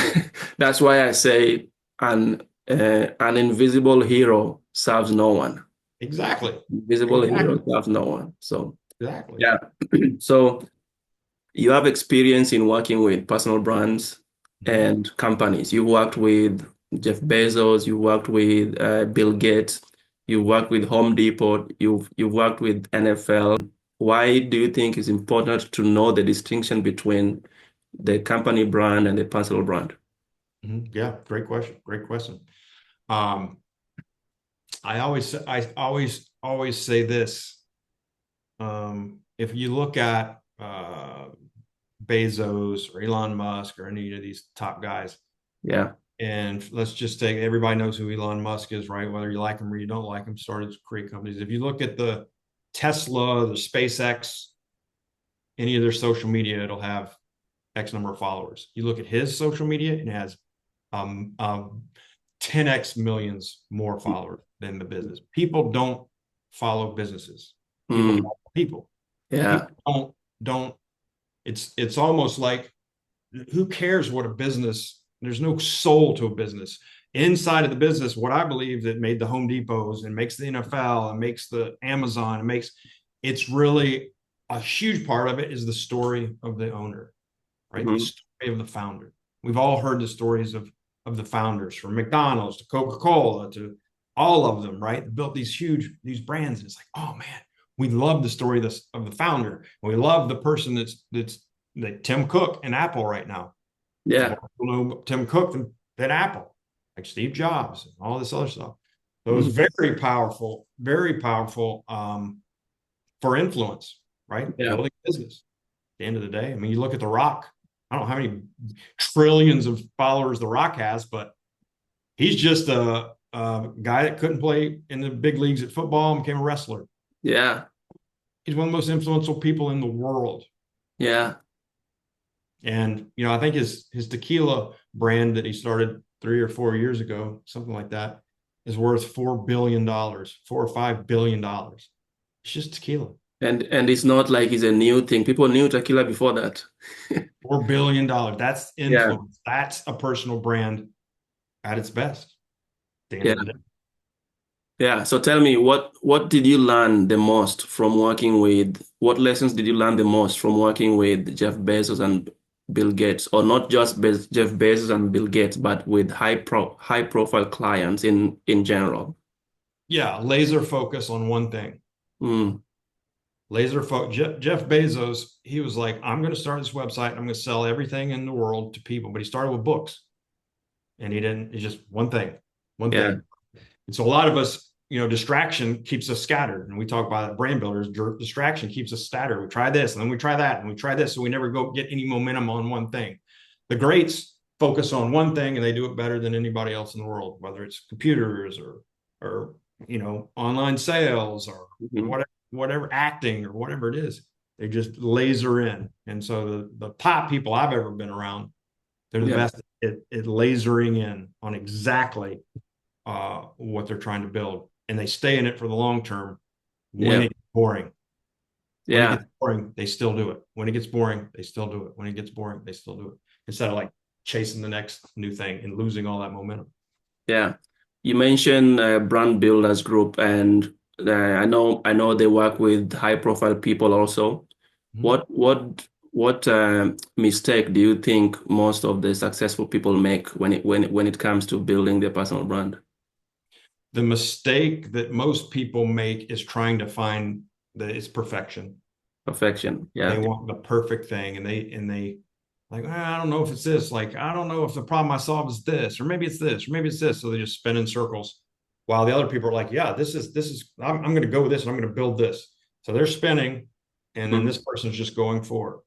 that's why I say an invisible hero serves no one. exactly. Invisible hero Exactly. serves no one. So Exactly. yeah. So you have experience in working with personal brands Mhm. and companies. You worked with Jeff Bezos. You worked with Bill Gates. You worked with Home Depot. You've worked with NFL. Why do you think it's important to know the distinction between the company brand and the personal brand? Yeah, great question. Great question. Um, I always say this. If you look at Bezos or Elon Musk or any of these top guys, Yeah, and let's just take everybody knows who Elon Musk is, right? Whether you like him or you don't like him, started to create companies. If you look at the Tesla, the SpaceX, any of their social media, it'll have X number of followers. You look at his social media, and it has um, um, 10x millions more followers than the business. People don't follow businesses. People mm, follow people. yeah, People don't. It's almost like who cares what a business? There's no soul to a business. Inside of the business, what I believe that made the Home Depots and makes the NFL and makes the Amazon and makes it's really a huge part of it is the story of the owner, right? The mhm, story of the founder. We've all heard the stories of the founders from McDonald's to Coca-Cola to all of them, right? They built these brands. And it's like, oh man, we love the story of the founder. We love the person that's like Tim Cook and Apple right now. yeah, More people know Tim Cook than Apple, like Steve Jobs and all this other stuff. So it was mhm, very powerful for influence, right? yeah, Building business. At the end of the day, I mean, you look at The Rock. I don't know how many trillions of followers The Rock has, but he's just a guy that couldn't play in the big leagues at football and became a wrestler. yeah, He's one of the most influential people in the world. yeah, And I think his tequila brand that he started 3 or 4 years ago, something like that, is worth $4 billion, $4 or $5 billion. It's just tequila. and it's not like it's a new thing. People knew tequila before that. $4 billion. That's Yeah, influence. That's a personal brand at its best. At the end yeah, of the day. yeah. So tell me, what did you learn the most from working with? What lessons did you learn the most from working with Jeff Bezos and Bill Gates, or not just Jeff Bezos and Bill Gates, but with high profile clients in general? Yeah, laser focus on one thing. Mm, Laser focus. Jeff Bezos, he was like, I'm going to start this website. I'm going to sell everything in the world to people. But he started with books, and he didn't. It's just one thing, one yeah, thing. And so a lot of us, distraction keeps us scattered. And we talk about brand builders. Distraction keeps us scattered. We try this, and then we try that, and we try this, so we never go get any momentum on one thing. The greats focus on one thing, and they do it better than anybody else in the world, whether it's computers or online sales or mhm, whatever acting or whatever it is. They just laser in. And so the top people I've ever been around, they're the yeah, best at lasering in on exactly what they're trying to build, and they stay in it for the long term. When yeah, it gets boring, when it yeah, gets boring, they still do it. When it gets boring, they still do it. When it gets boring, they still do it. Instead of like chasing the next new thing and losing all that momentum. Yeah. You mentioned Brand Builders Group, and I know they work with high profile people also. Mhm. What mistake do you think most of the successful people make when it comes to building their personal brand? The mistake that most people make is trying to find that it's perfection. Perfection. They Yeah. want the perfect thing, and they like, I don't know if it's this. Like, I don't know if the problem I solve is this, or maybe it's this, or maybe it's this. So they just spin in circles, while the other people are like, yeah, this is. I'm going to go with this, and I'm going to build this. So they're spinning, and then Mhm. this person's just going forward,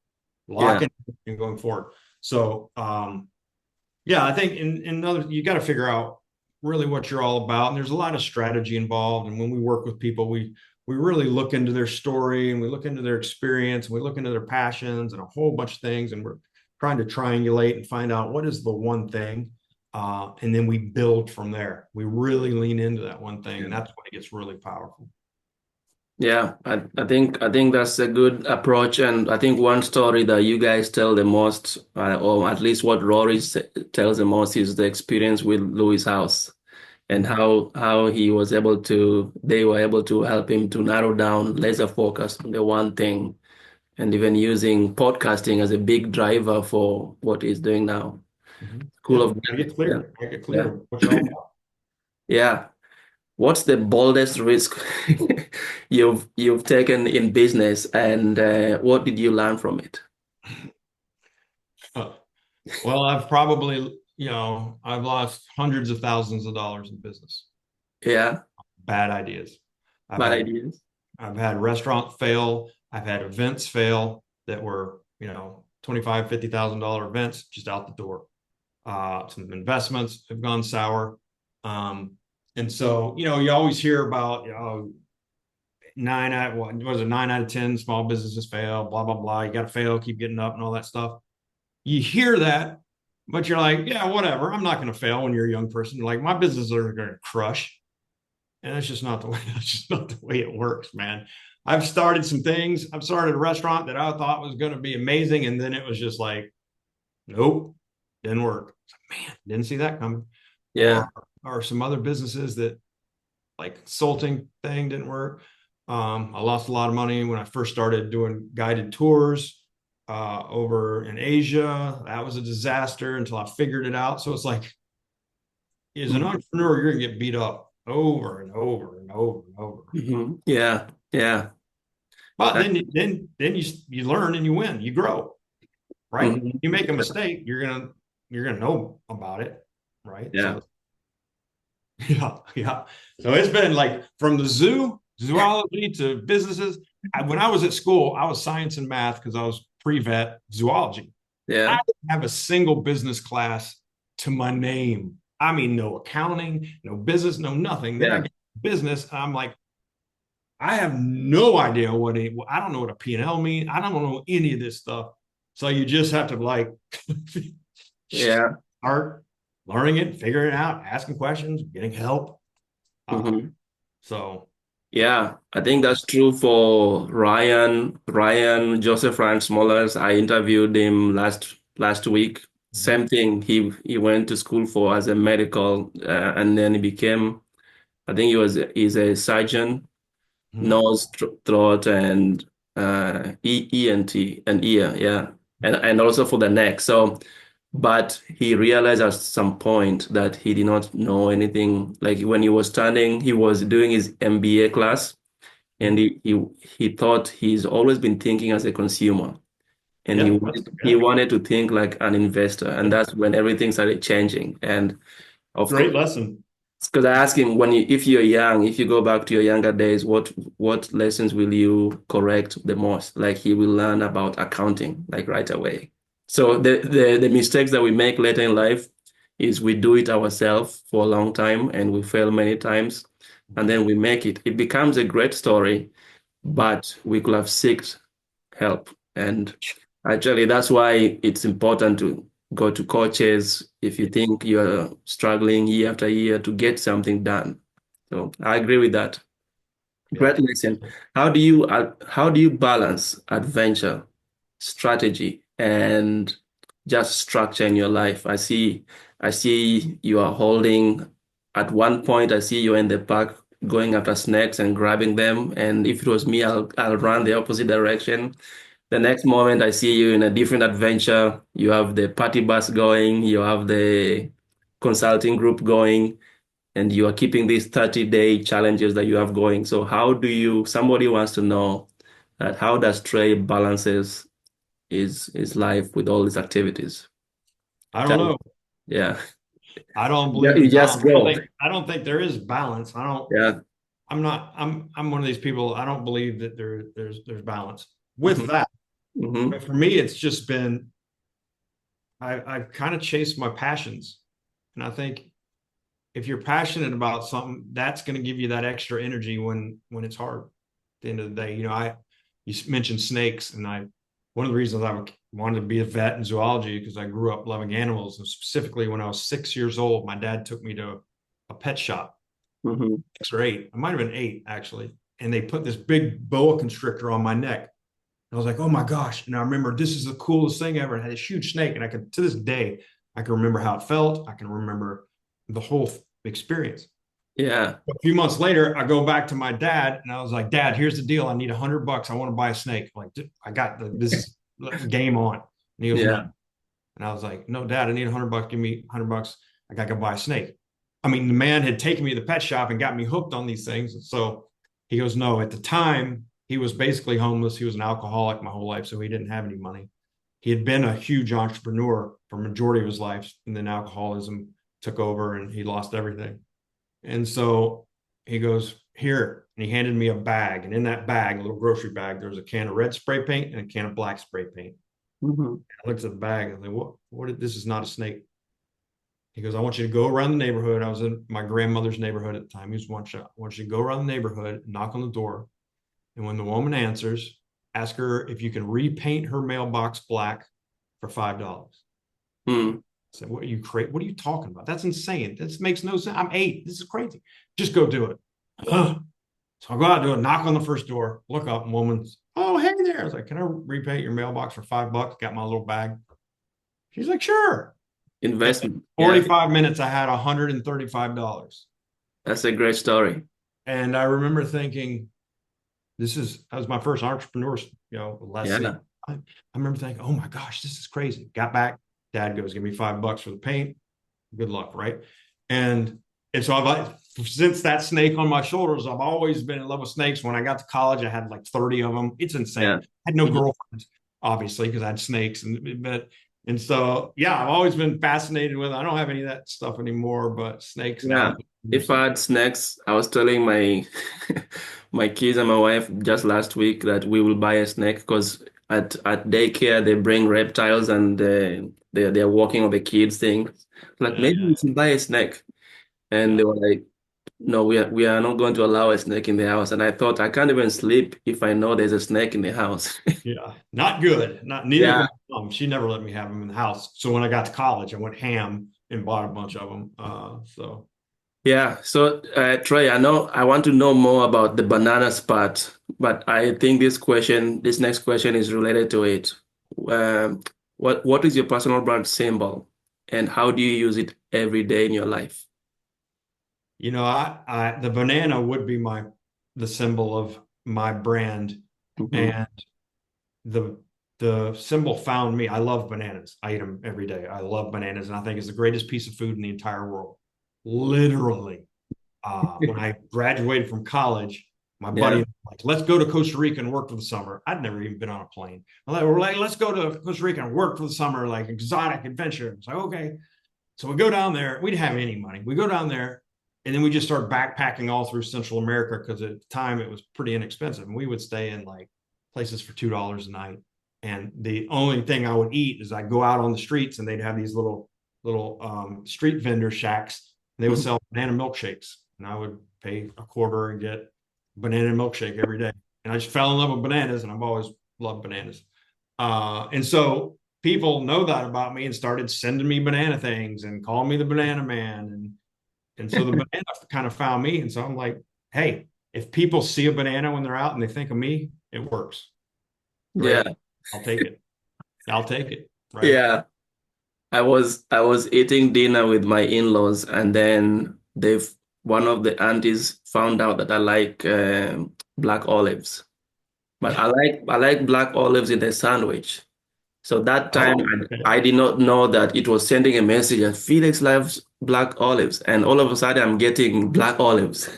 Yeah. locking and going forward. So, yeah, I think in other, you got to figure out really what you're all about. And there's a lot of strategy involved. And when we work with people, we really look into their story, and we look into their experience, and we look into their passions and a whole bunch of things. And we're trying to triangulate and find out what is the one thing. And then we build from there. We really lean into that one thing. Yeah. And that's when it gets really powerful. Yeah, I think that's a good approach, and I think one story that you guys tell the most, or at least what tells the most, is the experience with Louis House, and Mhm. how he was able to, they were able to help him to narrow down, laser focus on the one thing, and even using podcasting as a big driver for what he's doing now. Mhm. Cool Yeah. of I that. get Yeah, clear. I get yeah, clear what you're all about. yeah. What's the boldest risk you've taken in business, and what did you learn from it? Well, I've probably, I've lost hundreds of thousands of dollars in business. Yeah, Bad ideas. I've bad had ideas. I've had restaurant fail. I've had events fail that were, 25, $50,000 events just out the door. Some investments have gone sour. Um, and so, you always hear about, what was it, 9 out of 10 small businesses fail, blah, blah, blah. You got to fail, keep getting up and all that stuff. You hear that, but you're like, yeah, whatever. I'm not going to fail when you're a young person. Like, my businesses are going to crush. And that's just not the way, that's just not the way it works, man. I've started some things. I've started a restaurant that I thought was going to be amazing. And then it was just like, nope, didn't work. Man, didn't see that coming. Yeah, Or some other businesses that, like, consulting thing didn't work. I lost a lot of money when I first started doing guided tours over in Asia. That was a disaster until I figured it out. So it's like, as an entrepreneur, you're gonna get beat up over and over and over and over. yeah, yeah. But Uh, then you learn and you win, you grow, right? mhm. You make a mistake, you're gonna know about it, right? Yeah, So yeah, yeah. So it's been like from the zoology to businesses. When I was at school, I was science and math because I was pre-vet zoology. I yeah, didn't have a single business class to my name. I mean, no accounting, no business, no nothing. Then I yeah, get business. And I'm like, I have no idea I don't know what a P&L means. I don't know any of this stuff. So you just have to, like, yeah. start learning it, figuring it out, asking questions, getting help. Uh, Mhm. so Yeah, I think that's true for Joseph Ryan Smollers. I interviewed him last week. mhm, Same thing. He went to school for as a medical, and then he became. I think he's a surgeon, mhm, nose, throat, and ENT and ear. Yeah, and also for the neck. So, but he realized at some point that he did not know anything. Like when he was studying, he was doing his MBA class, and mhm. he thought he's always been thinking as a consumer, and he Yeah, wanted, he yeah. wanted to think like an investor, and that's when everything started changing. And of Great course, lesson. because I asked him, if you're young, if you go back to your younger days, what lessons will you correct the most? Like he will learn about accounting like right away. So the mistakes that we make later in life is we do it ourselves for a long time and we fail many times, and then we make it. It becomes a great story, but we could have sought help. And actually, that's why it's important to go to coaches if you think you're struggling year after year to get something done. So I agree with that. Yeah. Great lesson. How do you balance adventure, strategy, and just structure in your life. I see you are holding, at one point, I see you in the park going after snakes and grabbing them. And if it was me, I'll run the opposite direction. The next moment, I see you in a different adventure. You have the party bus going, you have the consulting group going, and you are keeping these 30-day challenges that you have going. So how do you, somebody wants to know that how does Trey balances his life with all these activities? I don't Tell- know. Yeah. I don't Yeah, believe you in just balance. go. I don't think there is balance. I don't. Yeah. I'm not. I'm one of these people. I don't believe that there's balance. With Hmm. that, Hmm. for me, it's just been I've kind of chased my passions, and I think if you're passionate about something, that's going to give you that extra energy when it's hard. At the end of the day, you mentioned snakes, and I one of the reasons I wanted to be a vet in zoology because I grew up loving animals, and specifically when I was 6 years old, my dad took me to a pet shop, Hmm. 6 or 8. I might have been 8 actually, and they put this big boa constrictor on my neck. I was like, oh my gosh. And I remember this is the coolest thing ever. It had this huge snake. And I could, to this day, I can remember how it felt. I can remember the whole experience. Yeah. A few months later, I go back to my dad and I was like, Dad, here's the deal. I need $100. I want to buy a snake. I'm like, I got this is game on. And he goes, no. Yeah. And I was like, no, Dad, I need $100. Give me $100. I got to buy a snake. I mean, the man had taken me to the pet shop and got me hooked on these things. And so he goes, no, at the time, he was basically homeless. He was an alcoholic my whole life, so he didn't have any money. He had been a huge entrepreneur for a majority of his life, and then alcoholism took over and he lost everything. And so he goes, here. And he handed me a bag. And in that bag, a little grocery bag, there was a can of red spray paint and a can of black spray paint. Hmm. I looked at the bag and I was like, what, this is not a snake. He goes, I want you to go around the neighborhood. I was in my grandmother's neighborhood at the time. He was one shot. I want you to go around the neighborhood, knock on the door. And when the woman answers, ask her if you can repaint her mailbox black for $5. Mm. I said, what are you What are you talking about? That's insane. This makes no sense. I'm 8. This is crazy. Just go do it. So I go out, do it, knock on the first door, look up, and woman's, oh, hey there. I was like, can I repaint your mailbox for $5? Got my little bag. She's like, sure. And in Investment. Yeah. 45 minutes, I had $135. That's a great story. And I remember thinking, that was my first entrepreneur, lesson. Yeah. I remember thinking, oh my gosh, this is crazy. Got back, dad goes, give me $5 for the paint. Good luck, right? And so since that snake on my shoulders, I've always been in love with snakes. When I got to college, I had like 30 of them. It's insane. Yeah. I had no Mhm. girlfriends, obviously, because I had snakes. And so, yeah, I've always been fascinated with it. I don't have any of that stuff anymore, but snakes and Yeah. If alligators. I had snacks, I was telling my my kids and my wife just last week that we will buy a snack because at daycare they bring reptiles and they're walking on the kids thing. Like maybe we Yeah. should buy a snack. And Yeah. they were like, no, we are not going to allow a snake in the house. And I thought I can't even sleep if I know there's a snake in the house. Yeah, not good. Not neither Yeah. could my mom. She never let me have them in the house. So when I got to college, I went ham and bought a bunch of them. So Yeah, so Trey, I know I want to know more about the bananas part, but I think this next question is related to it. Um, what is your personal brand symbol, and how do you use it every day in your life? I the banana would be the symbol of my brand, Hmm. and the the symbol found me. I love bananas. I eat them every day. I love bananas, and I think it's the greatest piece of food in the entire world. Literally, when I graduated from college, my buddy Yeah. was like, let's go to Costa Rica and work for the summer. I'd never even been on a plane. We're like, let's go to Costa Rica and work for the summer, like exotic adventure. It's like, okay. So we go down there. We didn't have any money. We go down there and then we just start backpacking all through Central America because at the time it was pretty inexpensive. And we would stay in like places for $2 a night. And the only thing I would eat is I'd go out on the streets and they'd have these little street vendor shacks. And they would Mhm. sell banana milkshakes. And I would pay a quarter and get banana milkshake every day. And I just fell in love with bananas and I've always loved bananas. And so people know that about me and started sending me banana things and calling me the banana man. And so the banana kind of found me. And so I'm like, hey, if people see a banana when they're out and they think of me, it works. Great. Yeah. I'll take it. I'll take it. Right. Yeah. I was eating dinner with my in-laws, and then one of the aunties found out that I like black olives, but I like black olives in a sandwich. So that time Oh, okay. I did not know that it was sending a message that Felix loves black olives, and all of a sudden I'm getting black olives.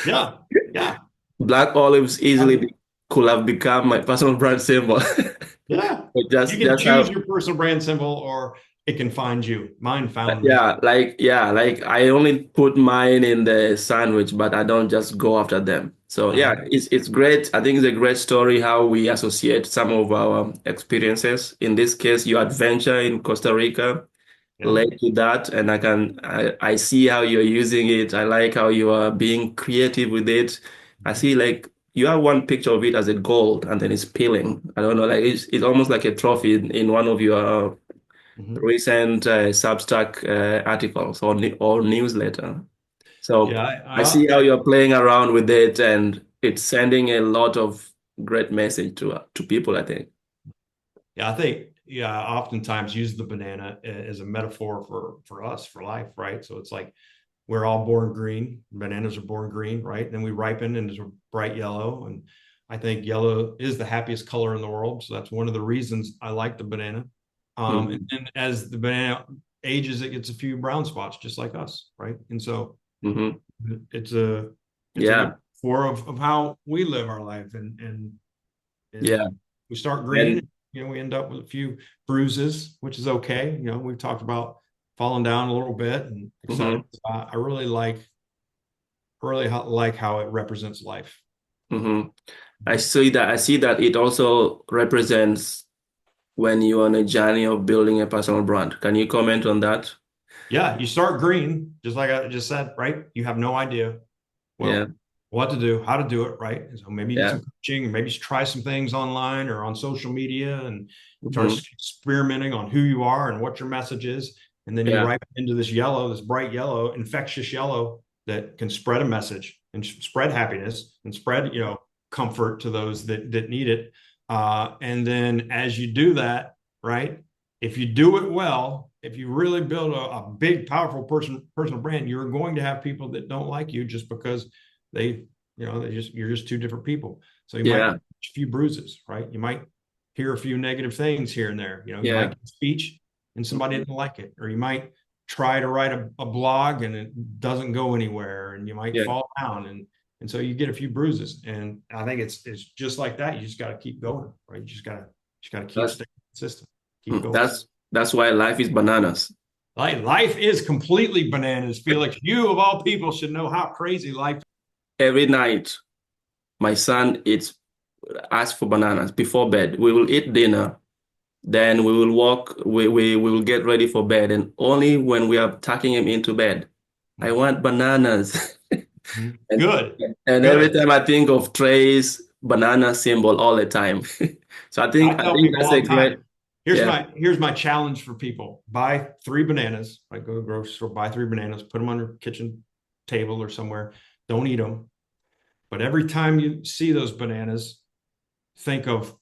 Yeah. Yeah. Black olives easily Um, could have become my personal brand symbol. yeah. But You just can just choose how your personal brand symbol or it can find you. Mine found me. yeah, like I only put mine in the sandwich, but I don't just go after them. So yeah, Uh-huh. it's great. I think it's a great story how we associate some of our experiences. In this case, your adventure in Costa Rica Yeah. led to that, and I see how you're using it. I like how you are being creative with it. I see like you have one picture of it as a gold, and then it's peeling. I don't know, like it's almost like a trophy in one of your Mhm. recent Substack articles or newsletter. So Yeah. I see how you're playing around with it, and it's sending a lot of great message to people, I think. Yeah, I think yeah, I oftentimes use the banana as a metaphor for us for life, right? So it's like we're all born green. Bananas are born green, right? Then we ripen and it's a bright yellow. And I think yellow is the happiest color in the world. So that's one of the reasons I like the banana. And Hmm. then as the banana ages, it gets a few brown spots, just like us, right? And so Hmm. it's a it's a good Yeah, for of how we live our life, yeah, and we start green. and We end up with a few bruises, which is okay. We've talked about falling down a little bit and etc. hmm I really like how it represents life. hmm I see that it also represents when you're on a journey of building a personal brand. Can you comment on that? Yeah, you start green, just like I just said, right? You have no idea Yeah, well what to do, how to do it, right? And so maybe you get yeah. some coaching, or maybe you try some things online or on social media and start Hmm. experimenting on who you are and what your message is. And then you Yeah, ripen into this yellow, this bright yellow, infectious yellow that can spread a message and spread happiness and spread, comfort to those that need it. And then as you do that, right? If you do it well, if you really build a big, powerful personal brand, you're going to have people that don't like you just because they, you're just two different people. So you might yeah, get a few bruises, right? You might hear a few negative things here and there. You might yeah. get a speech and somebody Mhm. didn't like it, or you might try to write a blog and it doesn't go anywhere, and you might Yeah. fall down, and so you get a few bruises. And I think it's just like that. You just got to keep going, right? You just got to keep That's staying consistent, keep going. that's why life is bananas. Life is completely bananas, Felix. You, of all people, should know how crazy life is. Every night, my son eats asks for bananas before bed. We will eat dinner, then we will walk. We will get ready for bed, and only when we are tucking him into bed, I want bananas. And Good, and every good. time I think of Trey's banana symbol all the time. So I I think I tell think people that's all a the great, time. Here's yeah. my here's my challenge for people: buy 3 bananas. Like, go to the grocery store, buy 3 bananas, put them on your kitchen table or somewhere. Don't eat them, but every time you see those bananas, think of,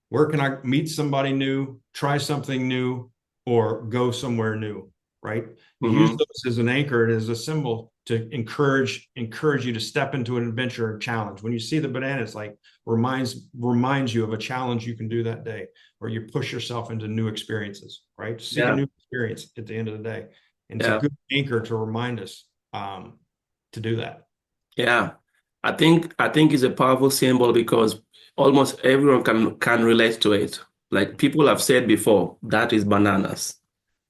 where can I meet somebody new, try something new, or go somewhere new, right? You use Hmm. those as an anchor and as a symbol to encourage you to step into an adventure and challenge. When you see the bananas, like, reminds you of a challenge you can do that day, or you push yourself into new experiences, right? Seek a Yeah, new experience at the end of the day. And it's a yeah, good anchor to remind us to do that. yeah. I think it's a powerful symbol because almost everyone can relate to it. Like people have said before, that is bananas.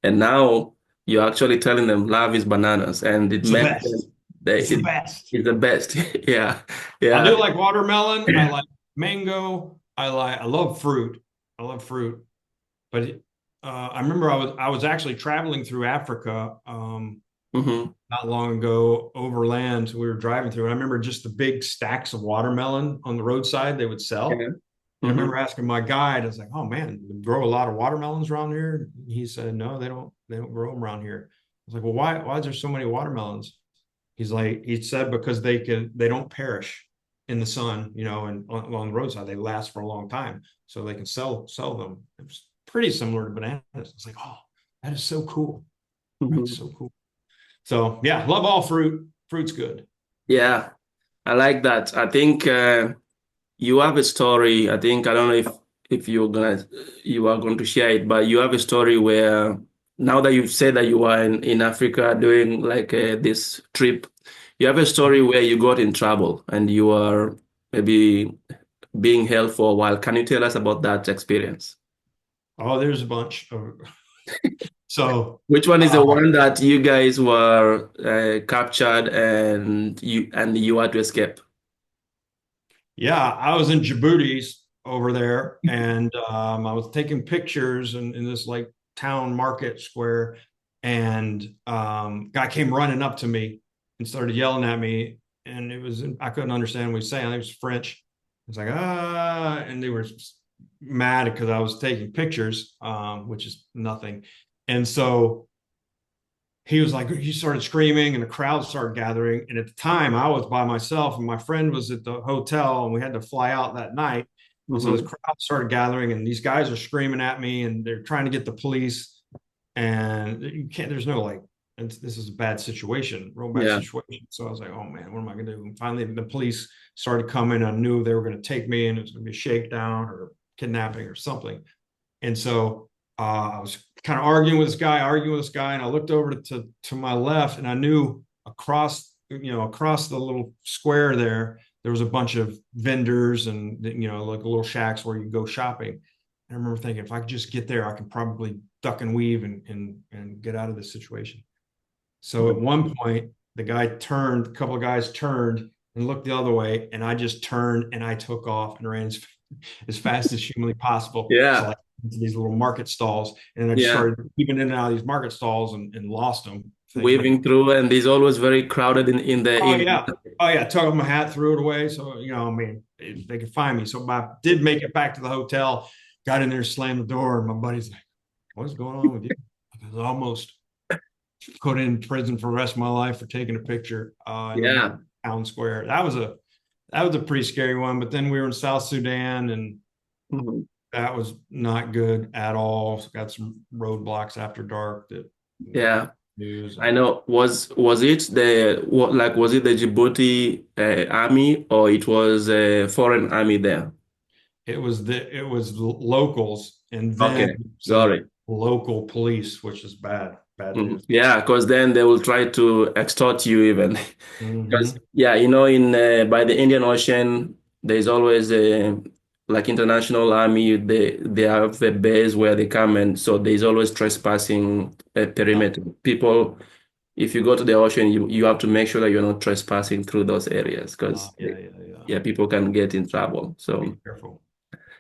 And now you're actually telling them love is bananas, and it It's the makes them best. they It's the it best. is the best. Yeah, I yeah, do like watermelon. I like mango. I love fruit. I love fruit. But I remember I was actually traveling through Africa hmm not long ago overland. We were driving through, and I remember just the big stacks of watermelon on the roadside they would yeah, sell. And I hmm remember asking my guide, I was like, "Oh man, they grow a lot of watermelons around here?" He said, "No, they don't. They don't grow them around here." I was like, "Well, why is there so many watermelons?" He said because they don't perish in the sun, and along the roadside. They last for a long time, so they can sell them. It was pretty similar to bananas. It's like, oh, That is so cool. That's Mhm. so cool. So yeah, love all fruit. Fruit's good. Yeah, I like that. I think you have a story. I think I don't know if you are going to share it, but you have a story where now that you've said that you are in Africa doing like this trip, you have a story where you got in trouble and you are maybe being held for a while. Can you tell us about that experience? Oh, there's a bunch of so Which one is the uh, one that you guys were captured and you had to escape? yeah, I was in Djibouti over there, and I was taking pictures in this like town market square, and guy came running up to me and started yelling at me, and I couldn't understand what he was saying. I think it was French. It's like and they were mad because I was taking pictures, which is nothing, and so he was like, he started screaming and the crowd started gathering. And at the time, I was by myself and my friend was at the hotel and we had to fly out that night. And so this Hmm. crowd started gathering and these guys are screaming at me and they're trying to get the police. And you can't, there's no like, this is a bad situation, real bad Yeah. situation. So I was like, oh man, what am I going to do? And finally, the police started coming. I knew they were going to take me and it was going to be a shakedown or kidnapping or something. And so I was kind of arguing with this guy, and I looked over to my left, and I knew across the little square there was a bunch of vendors and like little shacks where you go shopping. And I remember thinking, if I could just get there, I can probably duck and weave and get out of this situation. So at one point, a couple of guys turned and looked the other way, and I just turned and I took off and ran as fast as humanly possible. So Yeah. like into these little market stalls, and I just Yeah. started keeping in and out of these market stalls and lost them. Thinking, Waving through, and it's always very crowded in the oh in. yeah, oh yeah, took off my hat, threw it away. So I mean, they could find me. So I did make it back to the hotel, got in there, slammed the door, and my buddy's like, "What's going on with you?" I was almost put in prison for the rest of my life for taking a picture in the Yeah. town square. That was a pretty scary one. But then we were in South Sudan, and Mhm. that was not good at all. Got some roadblocks after dark that Yeah. news I and know. Was it the what like was it the Djibouti army or it was a foreign army there? it was locals, and then Okay. some Sorry. local police, which is bad Mhm. news. Yeah, because then they will try to extort you even. Because Mm-hmm. yeah, in by the Indian Ocean, there's always a like international army. They have a base where they come, and so there's always trespassing Yeah, perimeter. People, if you go to the ocean, you have to make sure that you're not trespassing through those areas because yeah. yeah, people can get in trouble. Be So careful.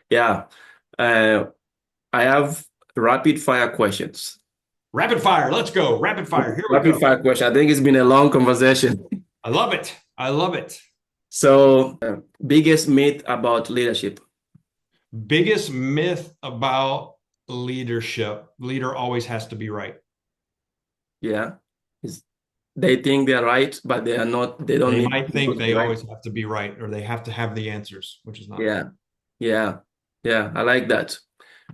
yeah, uh, I have rapid fire questions. Rapid fire. Let's go. Rapid fire. Here we Rapid go. fire question. I think it's been a long conversation. I love it. I love it. So, biggest myth about leadership. Biggest myth about leadership. Leader always has to be right. Yeah. Is they think they're right, but they are not, they don't They need might people think to be they right. always have to be right or they have to have the answers, which is not true. Yeah. Yeah. Yeah. I like that.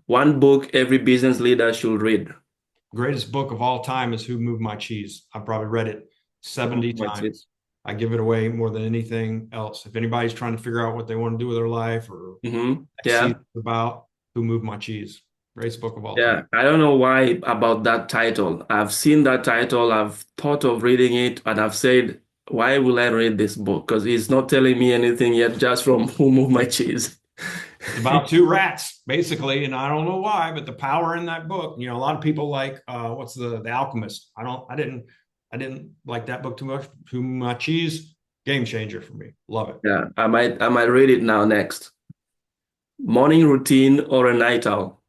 One book every business leader should read. Greatest book of all time is Who Moved My Cheese. I've probably read it 70 What's it? times. I give it away more than anything else. If anybody's trying to figure out what they want to do with their life or next Yeah. season about, Who Moved My Cheese. Greatest book of all time. Yeah. I don't know why about that title. I've seen that title, I've thought of reading it, and I've said, why will I read this book? Because it's not telling me anything yet, just from Who Moved My Cheese. It's about two rats, basically, and I don't know why, but the power in that book. A lot of people like what's the Alchemist. I didn't like that book too much. Too much cheese, game changer for me. Love it. Yeah, I might read it now next. Morning routine or a night owl?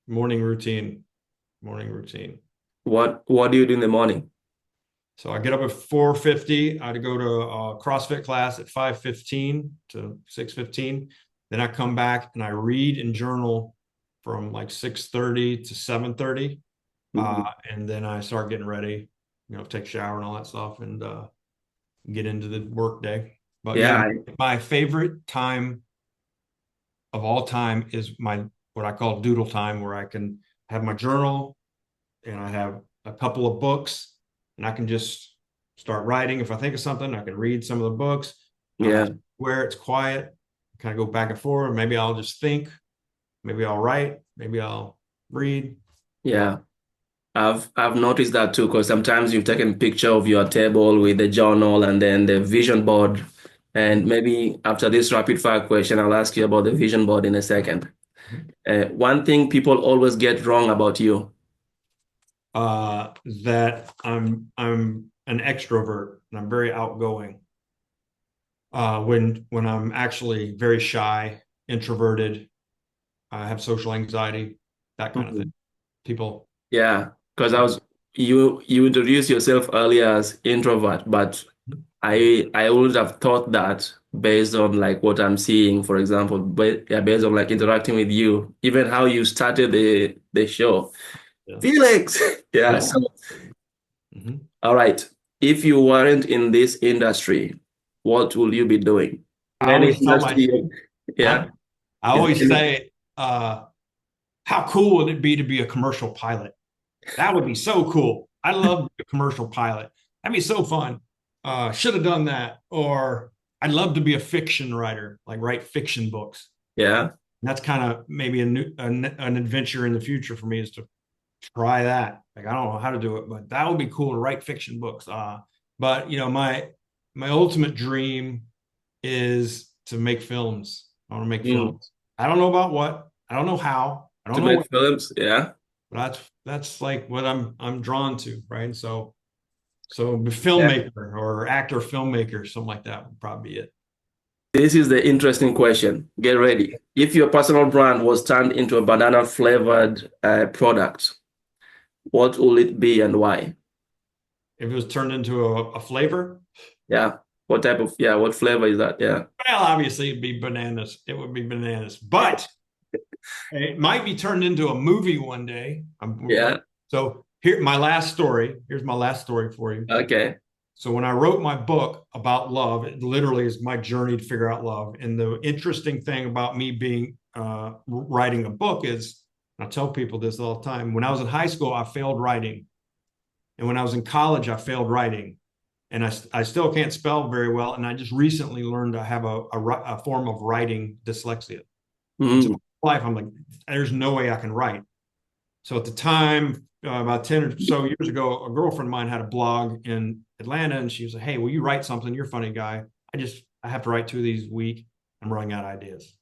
Morning routine. Morning routine. What do you do in the morning? So I get up at 4:50. I go to a CrossFit class at 5:15 to 6:15. Then I come back and I read and journal from like 6:30 to 7:30. Mhm. And then I start getting ready, take a shower and all that stuff and get into the work day. But Yeah, yeah, my favorite time of all time is my what I call doodle time, where I can have my journal, and I have a couple of books, and I can just start writing. If I think of something, I can read some of the books. Yeah. Where it's quiet, kind of go back and forth. Maybe I'll just think, maybe I'll write, maybe I'll read. Yeah. I've noticed that too, because sometimes you've taken a picture of your table with the journal and then the vision board. And maybe after this rapid fire question, I'll ask you about the vision board in a second. One thing people always get wrong about you. That I'm an extrovert and I'm very outgoing. When I'm actually very shy, introverted, I have social anxiety, that kind of thing. Mhm. People, Yeah, because you introduced yourself earlier as introvert, but I would have thought that based on like what I'm seeing, for example, but yeah, based on like interacting with you, even how you started the show. yeah, Felix. Yeah. yeah. So, Mhm. all right. If you weren't in this industry, what will you be doing? In I any always tell industry? my, Yeah. huh? I Is always there any, say, how cool would it be to be a commercial pilot? That would be so cool. I love a commercial pilot. That'd be so fun. Should have done that. Or I'd love to be a fiction writer, like write fiction books. yeah. And that's kind of maybe an adventure in the future for me is to try that. Like I don't know how to do it, but that would be cool to write fiction books. But my ultimate dream is to make films. I want to make Mm. films. I don't know about what. I don't know how. I don't To know make when, films. Yeah. but that's like what I'm drawn to, right? So be Yeah. filmmaker or actor filmmaker, something like that would probably be it. This is the interesting question. Get ready. If your personal brand was turned into a banana flavored product, what will it be and why? If it was turned into a flavor, Yeah. What type of, yeah, what flavor is that? Yeah. well, obviously it'd be bananas. It would be bananas, but it might be turned into a movie one day. Yeah. So here, my last story. Here's my last story for you. Okay. So when I wrote my book about love, it literally is my journey to figure out love. And the interesting thing about me being writing a book is, I tell people this all the time. When I was in high school, I failed writing, and when I was in college, I failed writing, and I still can't spell very well. And I just recently learned I have a form of writing dyslexia. And so Mm. in my life, I'm like, there's no way I can write. So at the time, about 10 or so years ago, a girlfriend of mine had a blog in Atlanta, and she was like, "Hey, will you write something? You're a funny guy. I have to write 2 of these a week. I'm running out of ideas."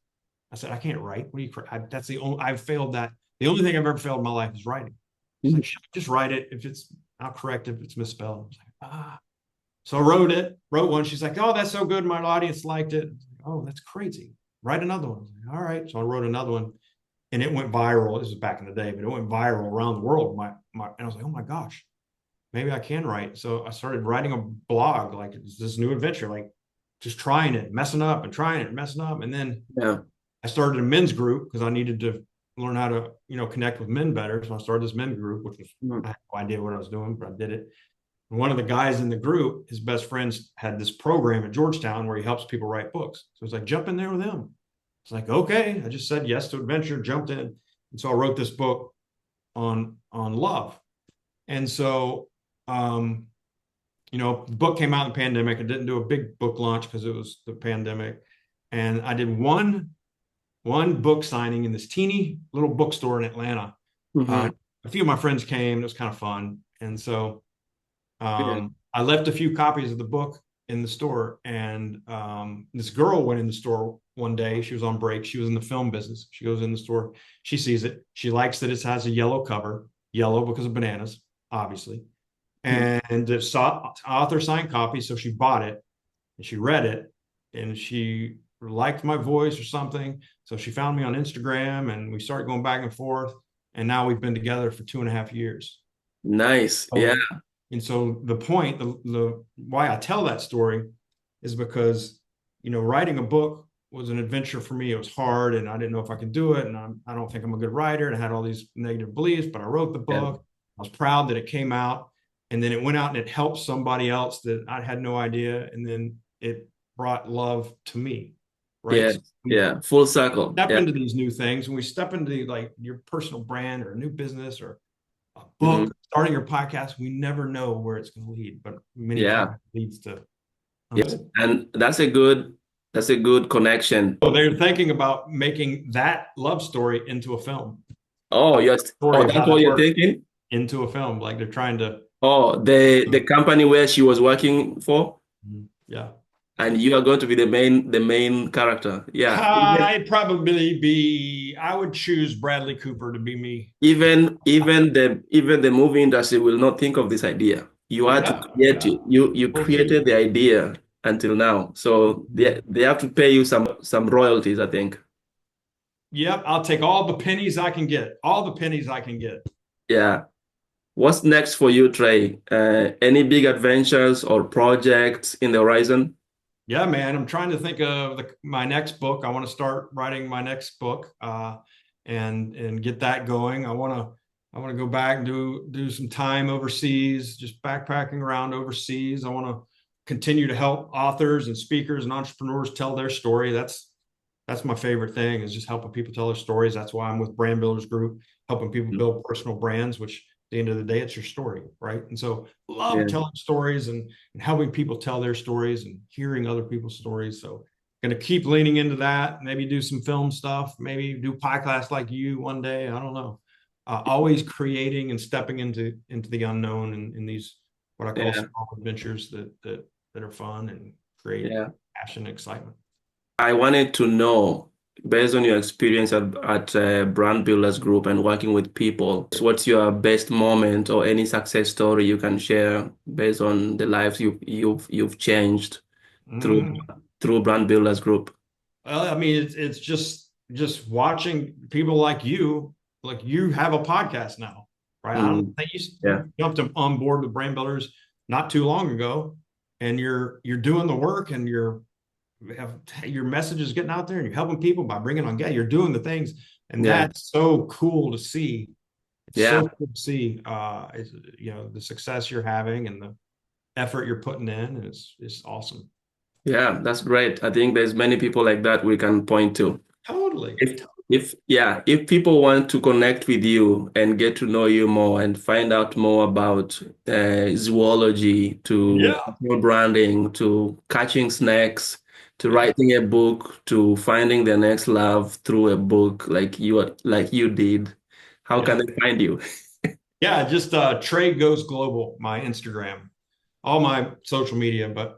I said, "I can't write. What do you? That's the only I've failed that. The only thing I've ever failed in my life is writing." She's like, "Just write it. If it's I'll correct it if it's misspelled." I was like, ah. So I wrote one. She's like, "Oh, that's so good. My audience liked it." Like, "Oh, that's crazy. Write another one." Like, all right. So I wrote another one, and it went viral. This was back in the day, but it went viral around the world. And I was like, "Oh my gosh, maybe I can write." So I started writing a blog, like it's this new adventure, like just trying it, messing up and trying it, messing up. And then Yeah. I started a men's group because I needed to learn how to, connect with men better. So I started this men's group, which was, Mm. I had no idea what I was doing, but I did it. And one of the guys in the group, his best friends had this program at Georgetown where he helps people write books. So it's like, jump in there with him. It's like, okay, I just said yes to adventure, jumped in. And so I wrote this book on love. And so the book came out in the pandemic. I didn't do a big book launch because it was the pandemic. And I did one book signing in this teeny little bookstore in Atlanta. Hmm. A few of my friends came. It was kind of fun. And so Yeah. I left a few copies of the book in the store. And this girl went in the store one day. She was on break. She was in the film business. She goes in the store. She sees it. She likes that it has a yellow cover, yellow because of bananas, obviously. And it saw author signed copy. So she bought it and she read it and she liked my voice or something. So she found me on Instagram and we started going back and forth. And now we've been together for 2.5 years. Nice. Yeah. So, and so the point, the why I tell that story is because, writing a book was an adventure for me. It was hard and I didn't know if I could do it. And I don't think I'm a good writer. And I had all these negative beliefs, but I wrote the Yeah. book. I was proud that it came out. And then it went out and it helped somebody else that I had no idea. And then it brought love to me. Right. Yeah. So Yeah. Full circle. step Yeah. into these new things, when we step into like your personal brand or a new business or book, starting your podcast, we never know where it's going to lead, but many times Yeah. it leads to Yes. And that's a good connection. so they're thinking about making that love story into a film, Oh, yes. story Oh, of how that's what that you're works thinking? into a film. Like they're trying to, Oh, the company where she was working for, yeah. and you are going to be the main character. Yeah. Even I would choose Bradley Cooper to be me. even even the even the movie industry will not think of this idea. You Oh had to yeah, create yeah. it. You Well, too. created the idea until now. So they have to pay you some royalties, I think. Yep, I'll take all the pennies I can get. All the pennies I can get. Yeah. What's next for you, Trey? Any big adventures or projects in the horizon? Yeah, man. I'm trying to think of my next book. I want to start writing my next book, and get that going. I want to go back and do some time overseas, just backpacking around overseas. I want to continue to help authors and speakers and entrepreneurs tell their story. That's my favorite thing, is just helping people tell their stories. That's why I'm with Brand Builders Group, helping people build personal brands, which at the end of the day, it's your story, right? And so love Yeah. telling stories and helping people tell their stories and hearing other people's stories. So going to keep leaning into that, maybe do some film stuff, maybe do podcast like you one day. I don't know. Always creating and stepping into the unknown in these what I call Yeah. small adventures that are fun and create Yeah. passion and excitement. I wanted to know, based on your experience at Brand Builders Group and working with people, what's your best moment or any success story you can share based on the lives you've changed through Mm. through Brand Builders Group? Well, I mean, it's just watching people like you have a podcast now, right? I don't Mm, think yeah, you jumped on board with Brand Builders not too long ago, and you're doing the work, and your message is getting out there, and you're helping people by bringing on guests. You're doing the things, and yeah, that's so cool to see. It's yeah, so cool to see, the success you're having and the effort you're putting in, and it's awesome. yeah. That's great. I think there's many people like that we can point to. Totally. If people want to connect with you and get to know you more and find out more about zoology, to Yeah. personal branding, to catching snakes, to writing a book, to finding their next love through a book like you did, how can Yeah. they find you? Yeah, just Trey Goes Global, my Instagram, all my social media, but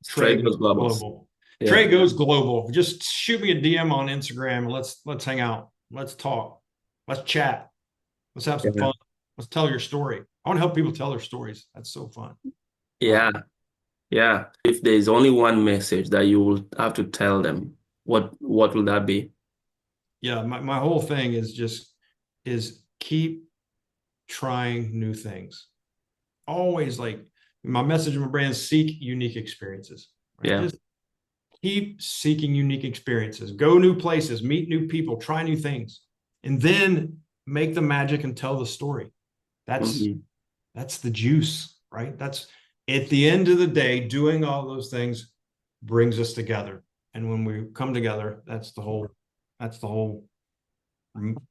Trey Straight Goes Goes Globals. Global. Yeah. Trey Goes Global. Just shoot me a DM on Instagram and let's hang out. Let's talk. Let's chat. Let's have some Yeah. fun. Let's tell your story. I want to help people tell their stories. That's so fun. Yeah. Yeah. If there's only one message that you will have to tell them, what will that be? Yeah, my whole thing is keep trying new things. Always like my message in my brand, seek unique experiences. Right? Yeah. Just keep seeking unique experiences, go new places, meet new people, try new things, and then make the magic and tell the story. That's Mhm. that's the juice, right? That's at the end of the day, doing all those things brings us together. And when we come together, that's the whole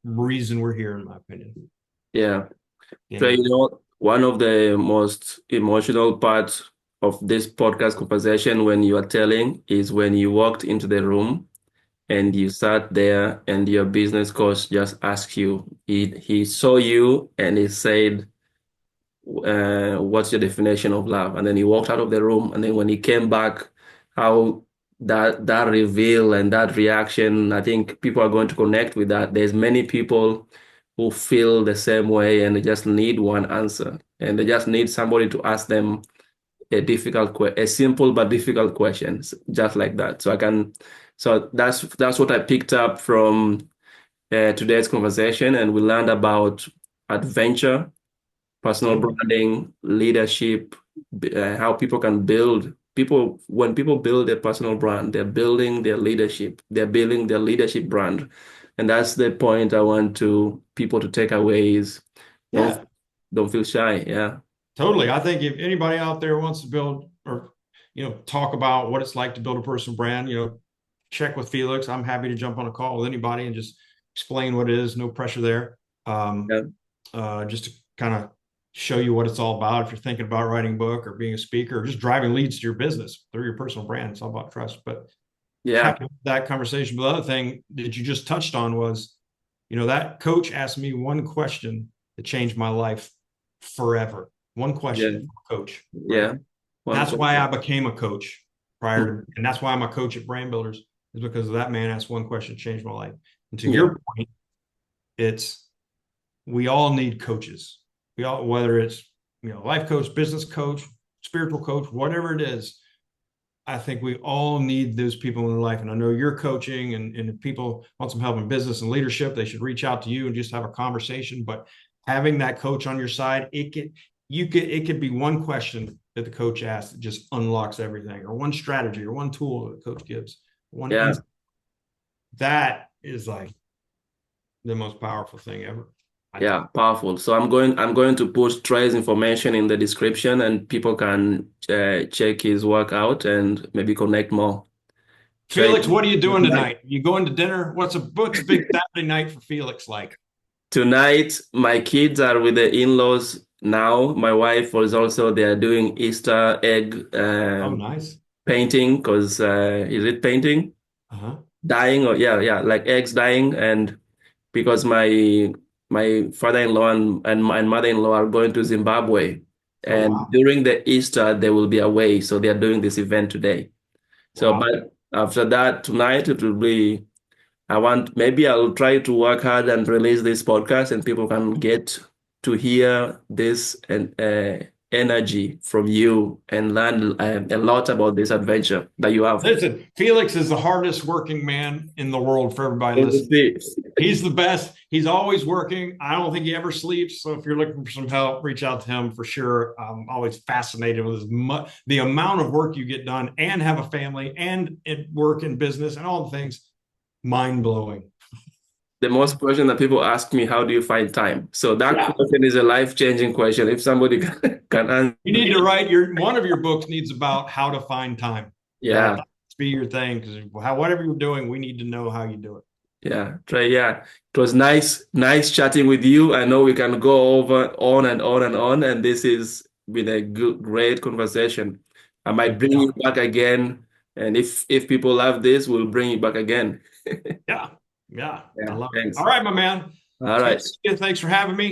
reason we're here, in my opinion. Yeah. At the end So, of the one of the most emotional parts of this podcast conversation when you are telling is when you walked into the room and you sat there and your business coach just asked you. He saw you and he said, what's your definition of love? And then he walked out of the room. And then when he came back, how that reveal and that reaction, I think people are going to connect with that. There's many people who feel the same way and they just need one answer. And they just need somebody to ask them a simple but difficult question, just like that. So that's what I picked up from today's conversation, and we learned about adventure, personal Totally. branding, leadership, how people can build people. When people build their personal brand, they're building their leadership. They're building their leadership brand, and that's the point I want to people to take away is don't Yeah, don't feel shy. Yeah, totally. I think if anybody out there wants to build or talk about what it's like to build a personal brand, check with Felix. I'm happy to jump on a call with anybody and just explain what it is. No pressure there. Um, yeah, just to kind of show you what it's all about. If you're thinking about writing a book or being a speaker or just driving leads to your business through your personal brand, it's all about trust. But Yeah. happy with that conversation. But the other thing that you just touched on was, that coach asked me one question that changed my life forever. One Yeah. question from a coach, right? Yeah. One That's why I question. became a coach and that's why I'm a coach at Brand Builders, is because that man asked one question, changed my life. And to Yeah. your point, it's we all need coaches. We all, whether it's life coach, business coach, spiritual coach, whatever it is. I think we all need those people in life. And I know you're coaching, and if people want some help in business and leadership, they should reach out to you and just have a conversation. But having that coach on your side, it could be one question that the coach asks that just unlocks everything, or one strategy or one tool that the coach gives. Yeah. That is like the most powerful thing ever, I think. Yeah, powerful. So I'm going to put Trey's information in the description and people can check his work out and maybe connect more. Trey, Felix, what are you doing tonight? You going to dinner? What's a big Saturday night for Felix like? tonight my kids are with the in-laws now. My wife was also they are doing Easter egg Oh, nice. painting because is it painting? Uh-huh. Dying or yeah, like eggs dying and because my father-in-law and mother-in-law are going to Zimbabwe. Oh, And wow. during the Easter, they will be away. So they are doing this event today. So, Wow. but after that, tonight, it will be, maybe I'll try to work hard and release this podcast and people can get to hear this and energy from you and learn a lot about this adventure that you have. Listen, Felix is the hardest working man in the world for everybody We'll listening. see. He's the best. He's always working. I don't think he ever sleeps. So if you're looking for some help, reach out to him for sure. I'm always fascinated with the amount of work you get done and have a family and work and business and all the things. Mind blowing. The most question that people ask me, how do you find time? So that Yeah. question is a life-changing question. If somebody can answer, You need to write one of your books needs about how to find time. yeah, That be your thing, because whatever you're doing, we need to know how you do it. yeah, Trey, yeah. It was nice chatting with you. I know we can go over on and on and on, and this has been a good, great conversation. I might bring you back again, and if people love this, we'll bring you back again. Yeah. Yeah. I Yeah, love it. thanks. All right, my man. All It's good right. to see you. Thanks for having me.